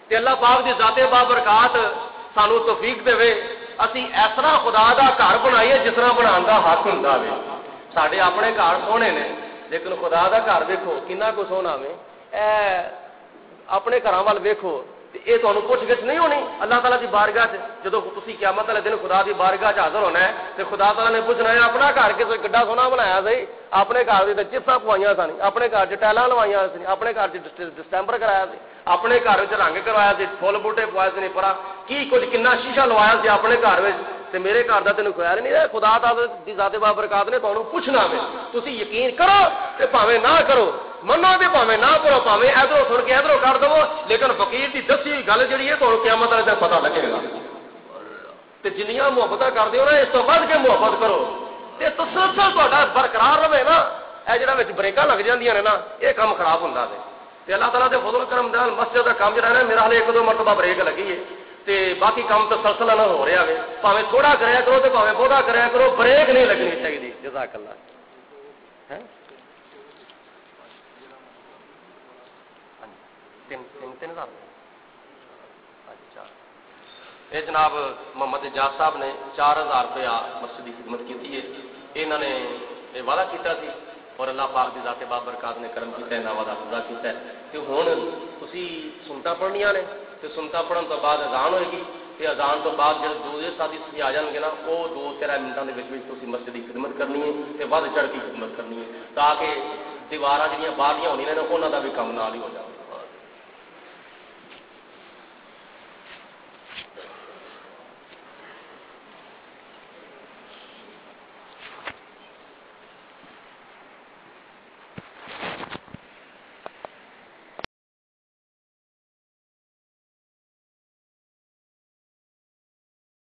تے اللہ پاک دی ذات بابرکات سانو توفیق دے اسی اس طرح خدا دا گھر بنائیے جس طرح بناਉਣ دا حق ہوندا وے. ساڈے اپنے گھر سوہنے نے لیکن خدا دا گھر دیکھو کنا کو سوہنا وے. اپنے گھراں وال ویکھو یہ تمہیں پوچھ گچھ نہیں ہونی اللہ تعالیٰ کی بارگاہ سے. جب تھی قیامت والے دن خدا کی بارگاہ چ حاضر ہونا ہے تو خدا تعالیٰ نے پوچھنا ہے اپنا گھر کے گڈا سونا بنایا سی, اپنے گھر کی چپساں پوائیاں سن, اپنے گھر ٹائلاں لوائیاں سی, اپنے گھر ڈسٹمبر کرایا سی, اپنے گھر رنگ کروایا سی, فل بوٹے پوائے سے, پر کی کچھ کنا شیشہ لوایا سی اپنے گھر تے میرے گھر کا تینوں خیال نہیں ہے. خدا دی ذات بابرکات نے تمہیں پوچھنا ہے. تسی یقین کرو تے بھاویں نہ کرو, منو تے بھاویں نہ کرو, بھاویں ادھروں سن کے ادھروں کر دو, لیکن فقیر دی دسی گل جڑی ہے تمہیں قیامت والے دن پتہ لگے گا. تے جنیاں محبت کرتے ہو نا اس تو بڑھ کے محبت کرو تے تسلسل تہاڈا برقرار رہے نا. اے جڑا وچ بریکاں لگ جاندیاں نے نا یہ کام خراب ہوندا ہے. تے اللہ تعالیٰ دے فضل کرم نال مسجد دا کام جڑا ہے میرا حال ایک دو مرتبہ بریک لگی ہے تے باقی کام تسلسل نہ ہو رہا ہے. بھاویں تھوڑا کریا کرو تے بھاویں بہتا کریا کرو, بریک نہیں لگنی چاہیے. جزاک اللہ. اچھا یہ جناب محمد اجاز صاحب نے 4000 روپیہ مسجد کی خدمت کی ہے. انہوں نے یہ وعدہ کیا سی اور اللہ پاک کی ذات بابرکات نے کرم کیا, انہوں وعدہ پورا کیا ہے کہ ہوں تسی سنتا پڑھنیاں نے تے سنتا پڑھن تو بعد اذان ہوئے گی تے اذان تو بعد جب دوسرے ساتھی تسی آ جان گے نا وہ 2-13 منٹوں کے تسی مسجد کی خدمت کرنی ہے تے ود چڑھ کی خدمت کرنی ہے تاکہ دیواراں جڑیاں باہرلیاں ہونیاں نے انہاں دا بھی کام نال ہی ہو جائے.